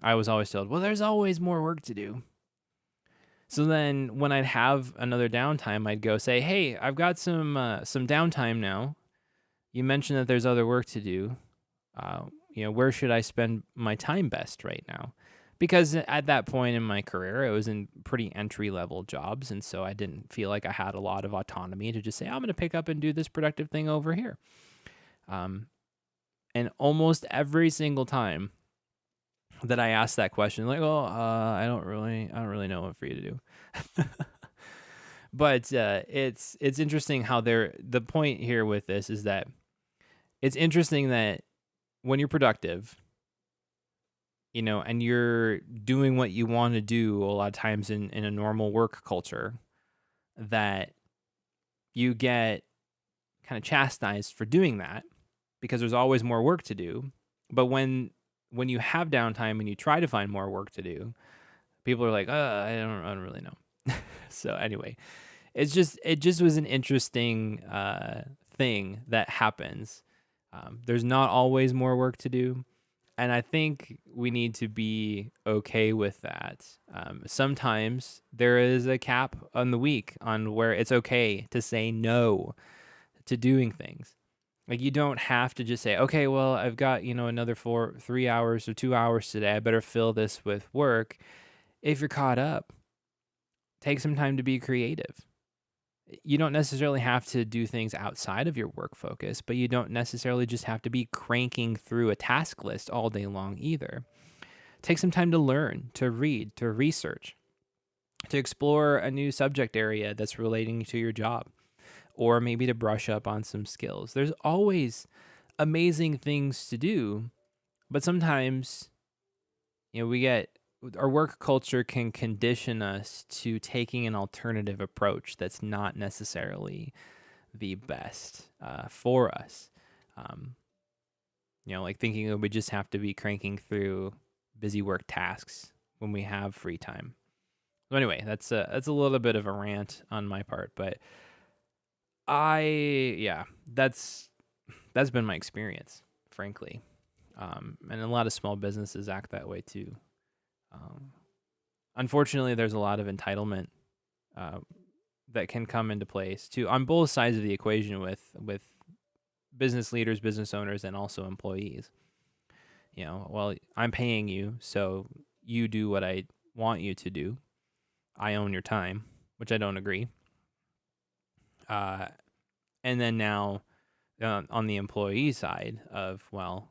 I was always told, well, there's always more work to do. So then when I'd have another downtime, I'd go say, hey, I've got some downtime now. You mentioned that there's other work to do. Where should I spend my time best right now? Because at that point in my career, I was in pretty entry-level jobs, and so I didn't feel like I had a lot of autonomy to just say, I'm going to pick up and do this productive thing over here. And almost every single time, that I ask that question, like, oh, I don't really know what for you to do. But it's interesting how the point here with this is that it's interesting that when you're productive, and you're doing what you want to do a lot of times in a normal work culture, that you get kind of chastised for doing that because there's always more work to do. But when you have downtime and you try to find more work to do, people are like, I don't really know. So anyway, it just was an interesting thing that happens. There's not always more work to do. And I think we need to be okay with that. Sometimes there is a cap on the week on where it's okay to say no to doing things. Like, you don't have to just say, okay, well, I've got, another 3 hours or 2 hours today. I better fill this with work. If you're caught up, take some time to be creative. You don't necessarily have to do things outside of your work focus, but you don't necessarily just have to be cranking through a task list all day long either. Take some time to learn, to read, to research, to explore a new subject area that's relating to your job, or maybe to brush up on some skills. There's always amazing things to do, but sometimes, our work culture can condition us to taking an alternative approach that's not necessarily the best for us. Like thinking that we just have to be cranking through busy work tasks when we have free time. So anyway, that's a little bit of a rant on my part, but that's been my experience, frankly. And a lot of small businesses act that way too. Unfortunately, there's a lot of entitlement that can come into place too on both sides of the equation with business leaders, business owners, and also employees. Well, I'm paying you, so you do what I want you to do. I own your time, which I don't agree. And then now on the employee side of, well,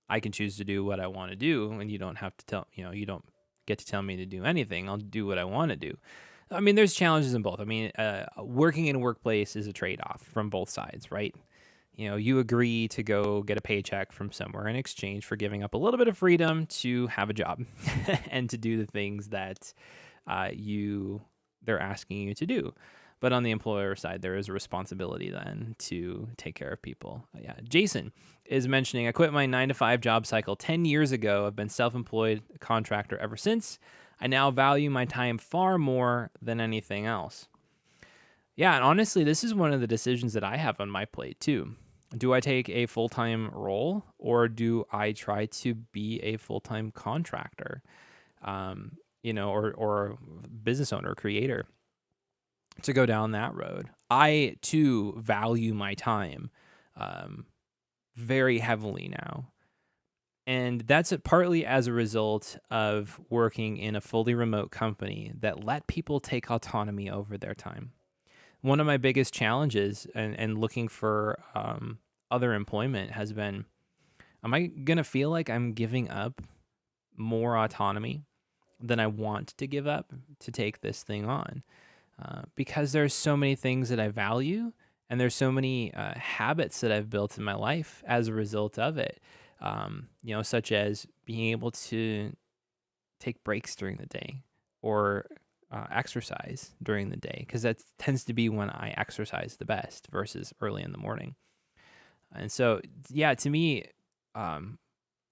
I can choose to do what I want to do, and you don't have to you don't get to tell me to do anything. I'll do what I want to do. I mean, there's challenges in both. I mean, working in a workplace is a trade-off from both sides, right? You agree to go get a paycheck from somewhere in exchange for giving up a little bit of freedom to have a job and to do the things that they're asking you to do. But on the employer side, there is a responsibility then to take care of people. Yeah, Jason is mentioning, I quit my 9-to-5 job cycle 10 years ago. I've been self-employed contractor ever since. I now value my time far more than anything else. Yeah, and honestly, this is one of the decisions that I have on my plate too. Do I take a full-time role, or do I try to be a full-time contractor, or business owner, creator, to go down that road? I too value my time very heavily now. And that's partly as a result of working in a fully remote company that let people take autonomy over their time. One of my biggest challenges and looking for other employment has been, am I going to feel like I'm giving up more autonomy than I want to give up to take this thing on? Because there's so many things that I value, and there's so many habits that I've built in my life as a result of it. Such as being able to take breaks during the day, or exercise during the day, because that tends to be when I exercise the best versus early in the morning. And so, yeah, to me,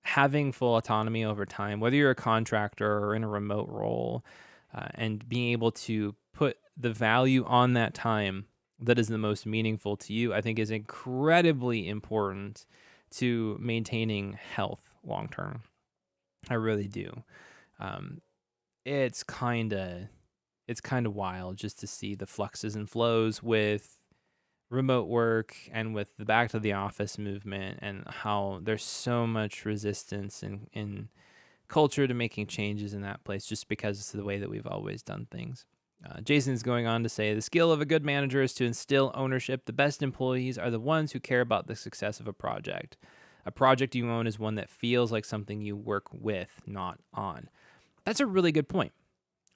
having full autonomy over time, whether you're a contractor or in a remote role, and being able to put the value on that time that is the most meaningful to you, I think is incredibly important to maintaining health long term. I really do. It's kind of wild just to see the fluxes and flows with remote work and with the back to the office movement, and how there's so much resistance in culture to making changes in that place just because it's the way that we've always done things. Jason's going on to say, the skill of a good manager is to instill ownership. The best employees are the ones who care about the success of a project. A project you own is one that feels like something you work with, not on. That's a really good point.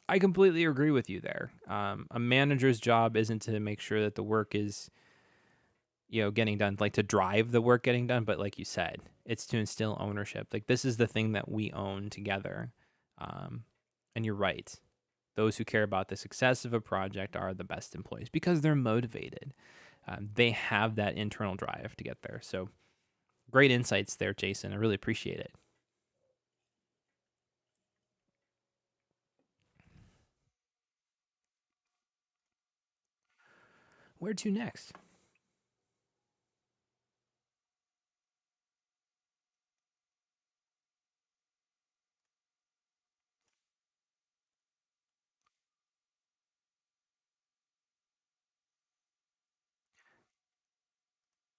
I completely agree with you there. A manager's job isn't to make sure that the work is, getting done, like to drive the work getting done, but like you said, it's to instill ownership. Like this is the thing that we own together. And you're right. Those who care about the success of a project are the best employees because they're motivated. They have that internal drive to get there. So great insights there, Jason. I really appreciate it. Where to next?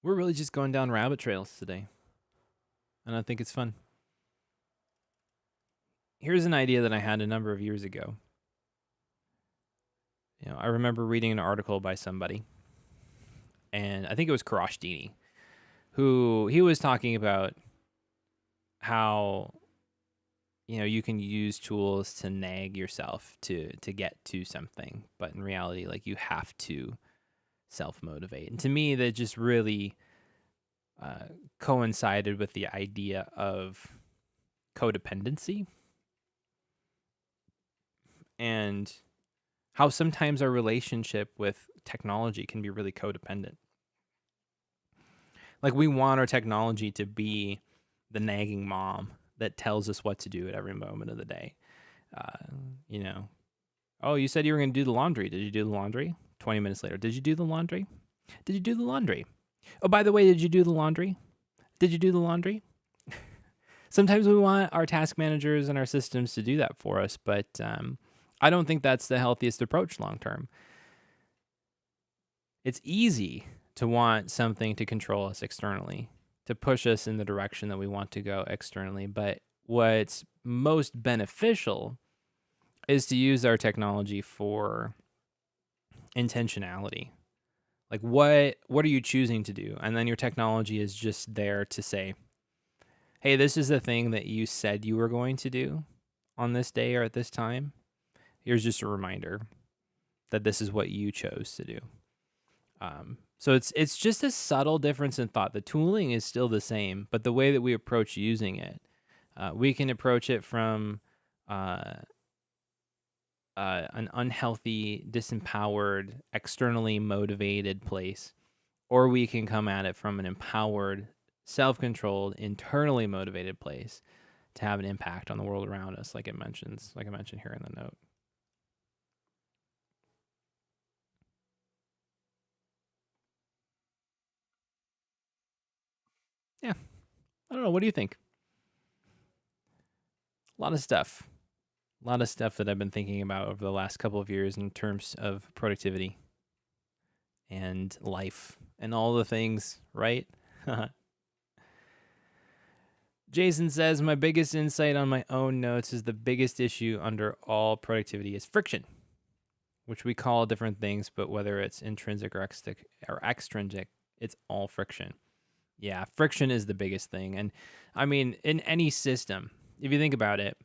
We're really just going down rabbit trails today, and I think it's fun. Here's an idea that I had a number of years ago. I remember reading an article by somebody, and I think it was Karashdini, who he was talking about how you can use tools to nag yourself to get to something, but in reality, like you have to self motivate. And to me, that just really coincided with the idea of codependency and how sometimes our relationship with technology can be really codependent. Like we want our technology to be the nagging mom that tells us what to do at every moment of the day. Oh, you said you were going to do the laundry. Did you do the laundry? 20 minutes later, did you do the laundry? Did you do the laundry? Oh, by the way, did you do the laundry? Did you do the laundry? Sometimes we want our task managers and our systems to do that for us, but I don't think that's the healthiest approach long term. It's easy to want something to control us externally, to push us in the direction that we want to go externally. But what's most beneficial is to use our technology for intentionality. Like what are you choosing to do? And then your technology is just there to say, hey, this is the thing that you said you were going to do on this day or at this time. Here's just a reminder that this is what you chose to do. So it's just a subtle difference in thought. The tooling is still the same, but the way that we approach using it, we can approach it from an unhealthy, disempowered, externally motivated place, or we can come at it from an empowered, self-controlled, internally motivated place to have an impact on the world around us, like I mentioned here in the note. Yeah. I don't know. What do you think? A lot of stuff. A lot of stuff that I've been thinking about over the last couple of years in terms of productivity and life and all the things, right? Jason says, my biggest insight on my own notes is the biggest issue under all productivity is friction, which we call different things, but whether it's intrinsic or extrinsic, it's all friction. Yeah, friction is the biggest thing. And I mean, in any system, if you think about it,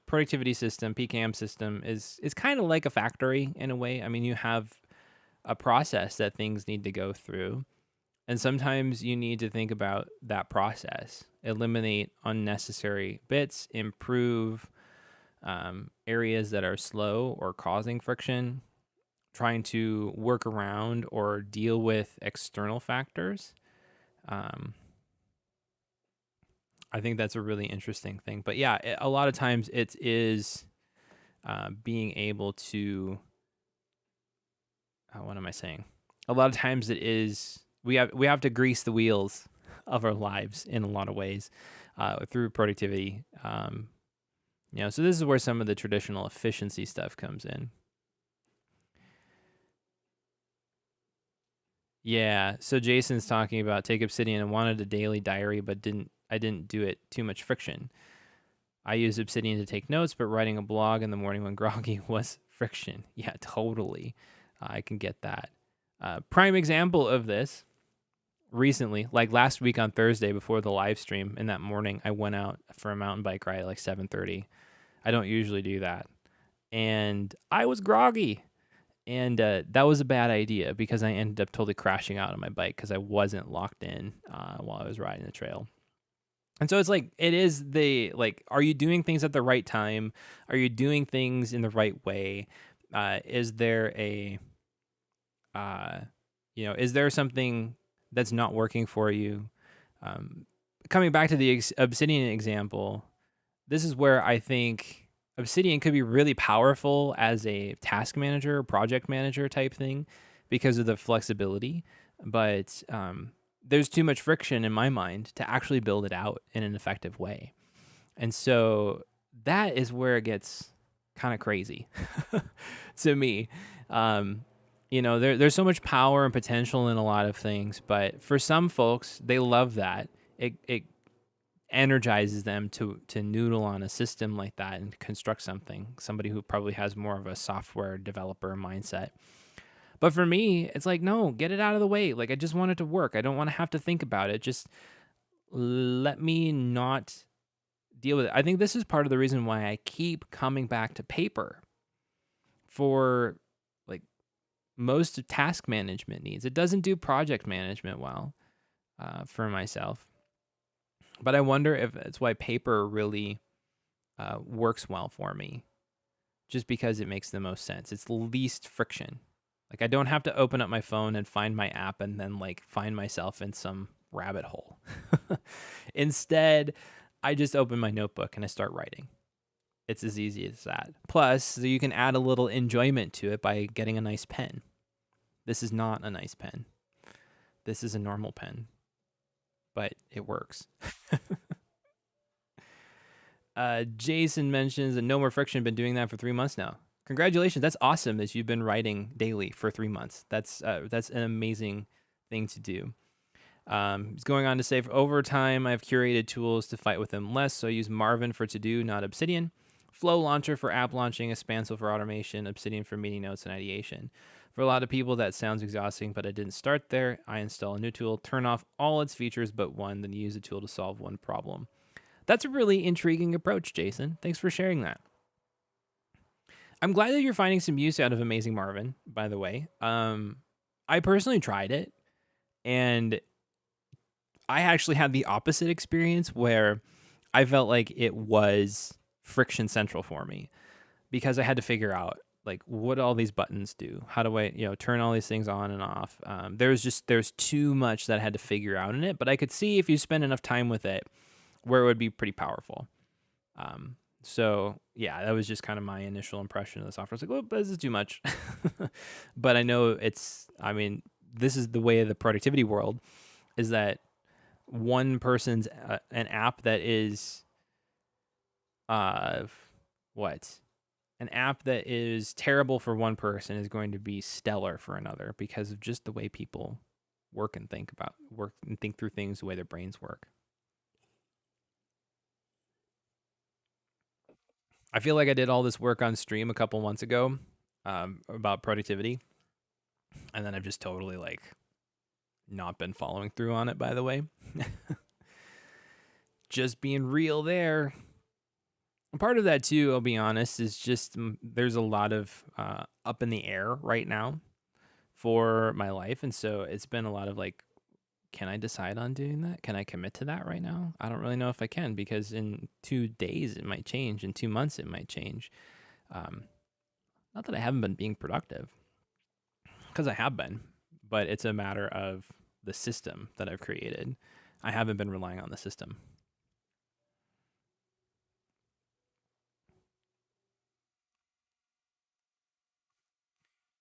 productivity system, PKM system is kind of like a factory in a way. I mean, you have a process that things need to go through. And sometimes you need to think about that process, eliminate unnecessary bits, improve areas that are slow or causing friction, trying to work around or deal with external factors. I think that's a really interesting thing. But yeah, a lot of times it is being able to, what am I saying? A lot of times it is, we have to grease the wheels of our lives in a lot of ways through productivity. So this is where some of the traditional efficiency stuff comes in. Yeah, so Jason's talking about take Obsidian and wanted a daily diary, but I didn't do it too much friction. I use Obsidian to take notes, but writing a blog in the morning when groggy was friction. Yeah, totally. I can get that. Prime example of this, recently, like last week on Thursday before the live stream, in that morning, I went out for a mountain bike ride at like 7:30. I don't usually do that. And I was groggy. And that was a bad idea because I ended up totally crashing out on my bike because I wasn't locked in while I was riding the trail. And so it's like, it is like, are you doing things at the right time? Are you doing things in the right way? Is there uh, is there something that's not working for you? Um, Coming back to the Obsidian example, this is where I think Obsidian could be really powerful as a task manager, project manager type thing because of the flexibility. But there's too much friction in my mind to actually build it out in an effective way. And so that is where it gets kind of crazy to me. There's so much power and potential in a lot of things, but for some folks, they love that. It energizes them to noodle on a system like that and construct something. Somebody who probably has more of a software developer mindset. But for me, it's like, no, get it out of the way. Like, I just want it to work. I don't want to have to think about it. Just let me not deal with it. I think this is part of the reason why I keep coming back to paper for like most of task management needs. It doesn't do project management well for myself. But I wonder if it's why paper really works well for me, just because it makes the most sense. It's least friction. Like, I don't have to open up my phone and find my app and then like find myself in some rabbit hole. Instead, I just open my notebook and I start writing. It's as easy as that. Plus, so you can add a little enjoyment to it by getting a nice pen. This is not a nice pen. This is a normal pen, but it works. Jason mentions that no more friction. Been doing that for 3 months now. Congratulations. That's awesome that you've been writing daily for 3 months. That's an amazing thing to do. He's going on to say, over time, I've curated tools to fight with them less. So I use Marvin for to-do, not Obsidian. Flow Launcher for app launching, Expansel for automation, Obsidian for meeting notes and ideation. For a lot of people, that sounds exhausting, but I didn't start there. I install a new tool, turn off all its features but one, then use the tool to solve one problem. That's a really intriguing approach, Jason. Thanks for sharing that. I'm glad that you're finding some use out of Amazing Marvin, by the way. I personally tried it, and I actually had the opposite experience where I felt like it was friction central for me because I had to figure out like what all these buttons do. How do I, turn all these things on and off? There's too much that I had to figure out in it, but I could see if you spend enough time with it where it would be pretty powerful. So yeah, that was just kind of my initial impression of the software. I was like, well, this is too much. But I know this is the way of the productivity world, is that one person's an app that is an app that is terrible for one person is going to be stellar for another because of just the way people work and think through things, the way their brains work. I feel like I did all this work on stream a couple months ago about productivity, and then I've just totally like not been following through on it, by the way. Just being real there. Part of that too, I'll be honest, is just there's a lot of up in the air right now for my life, and so it's been a lot of like, can I decide on doing that? Can I commit to that right now? I don't really know if I can, because in 2 days it might change. In 2 months it might change. Not that I haven't been being productive, because I have been, but it's a matter of the system that I've created. I haven't been relying on the system.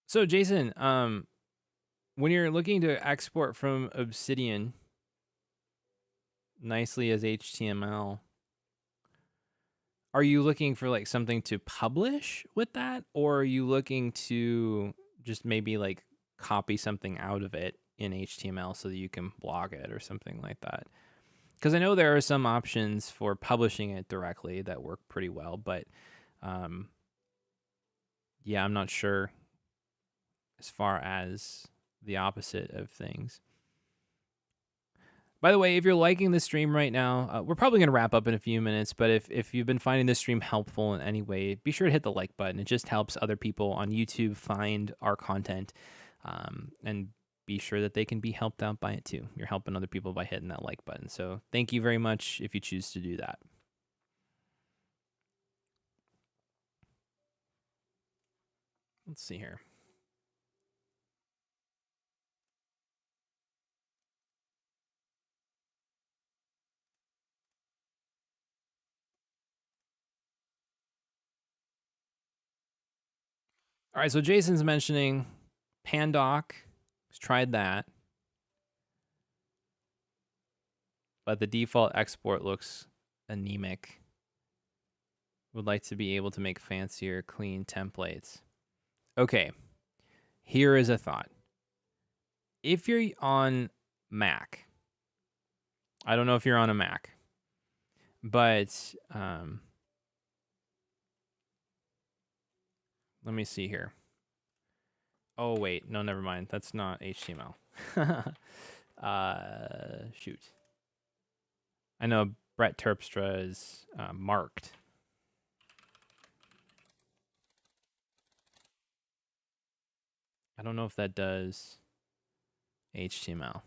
So Jason, when you're looking to export from Obsidian nicely as HTML, are you looking for like something to publish with that, or are you looking to just maybe like copy something out of it in HTML so that you can blog it or something like that? Because I know there are some options for publishing it directly that work pretty well, but yeah, I'm not sure as far as the opposite of things. By the way, if you're liking the stream right now, we're probably going to wrap up in a few minutes, but if you've been finding this stream helpful in any way, be sure to hit the like button. It just helps other people on YouTube find our content, and be sure that they can be helped out by it too. You're helping other people by hitting that like button. So thank you very much if you choose to do that. Let's see here. All right, so Jason's mentioning Pandoc. He's tried that, but the default export looks anemic. Would like to be able to make fancier, clean templates. Okay, here is a thought. If you're on Mac, I don't know if you're on a Mac, but let me see here. Oh, wait. No, never mind. That's not HTML. Shoot. I know Brett Terpstra is marked. I don't know if that does HTML.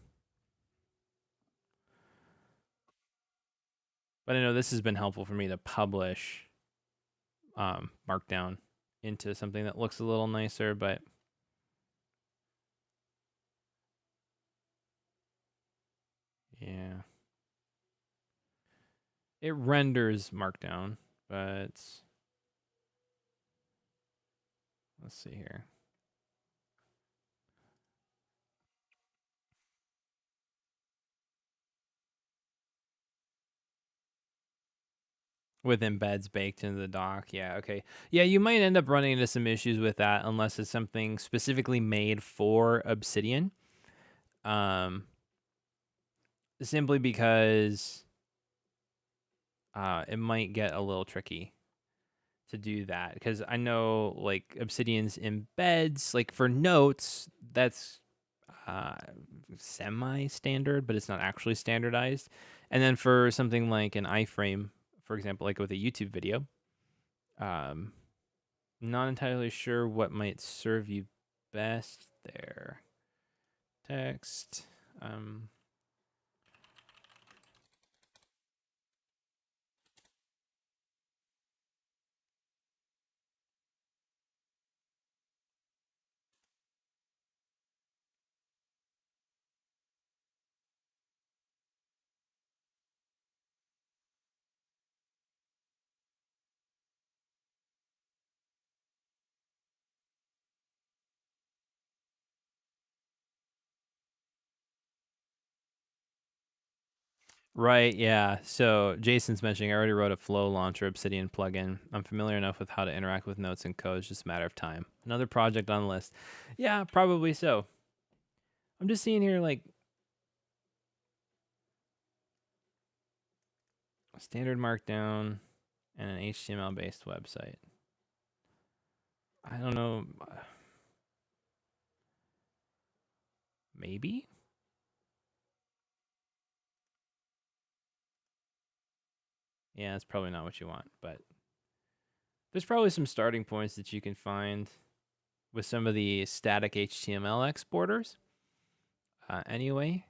But I know this has been helpful for me to publish Markdown into something that looks a little nicer, but yeah. It renders Markdown, but let's see here. With embeds baked into the dock. Yeah, okay. Yeah, you might end up running into some issues with that unless it's something specifically made for Obsidian. Simply because it might get a little tricky to do that. Because I know like Obsidian's embeds, like for notes, that's semi-standard, but it's not actually standardized. And then for something like an iframe, for example, like with a YouTube video, not entirely sure what might serve you best there. Text. Right, yeah. So Jason's mentioning I already wrote a Flow Launcher Obsidian plugin. I'm familiar enough with how to interact with notes and code. It's just a matter of time. Another project on the list. Yeah, probably so. I'm just seeing here like standard Markdown and an HTML-based website. I don't know. Maybe? Yeah, that's probably not what you want, but there's probably some starting points that you can find with some of the static HTML exporters. Anyway,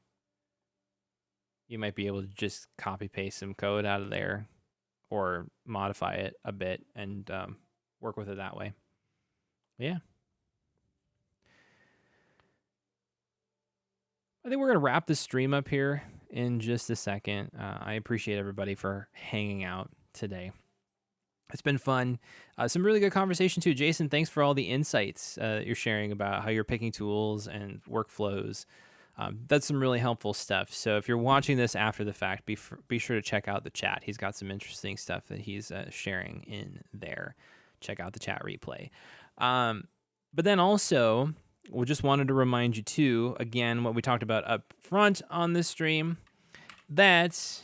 you might be able to just copy paste some code out of there or modify it a bit and work with it that way. Yeah. I think we're going to wrap this stream up here in just a second. I appreciate everybody for hanging out today. It's been fun. Some really good conversation too. Jason, thanks for all the insights you're sharing about how you're picking tools and workflows. That's some really helpful stuff. So if you're watching this after the fact, be sure to check out the chat. He's got some interesting stuff that he's sharing in there. Check out the chat replay. But then also, we just wanted to remind you too, again, what we talked about up front on this stream, that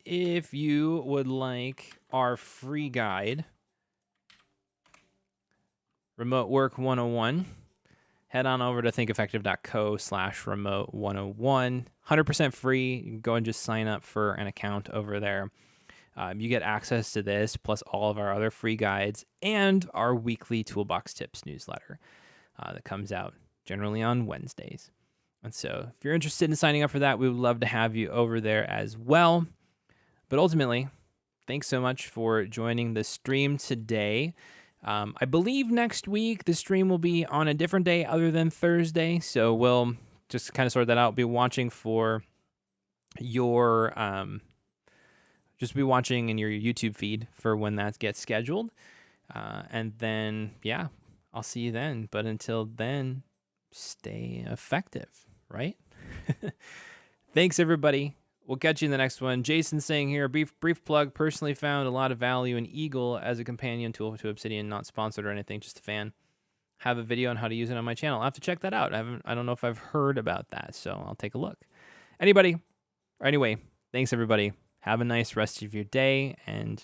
if you would like our free guide, Remote Work 101, head on over to thinkeffective.co/remote101. 100% free. You can go and just sign up for an account over there. You get access to this, plus all of our other free guides and our weekly Toolbox Tips newsletter that comes out generally on Wednesdays. And so if you're interested in signing up for that, we would love to have you over there as well. But ultimately, thanks so much for joining the stream today. I believe next week the stream will be on a different day other than Thursday. So we'll just kind of sort that out. Be watching for your... just be watching in your YouTube feed for when that gets scheduled. And then, yeah, I'll see you then. But until then, stay effective, right? Thanks, everybody. We'll catch you in the next one. Jason saying here, brief plug, personally found a lot of value in Eagle as a companion tool to Obsidian, not sponsored or anything, just a fan. Have a video on how to use it on my channel. I'll have to check that out. I don't know if I've heard about that, so I'll take a look. Anyway, thanks, everybody. Have a nice rest of your day, and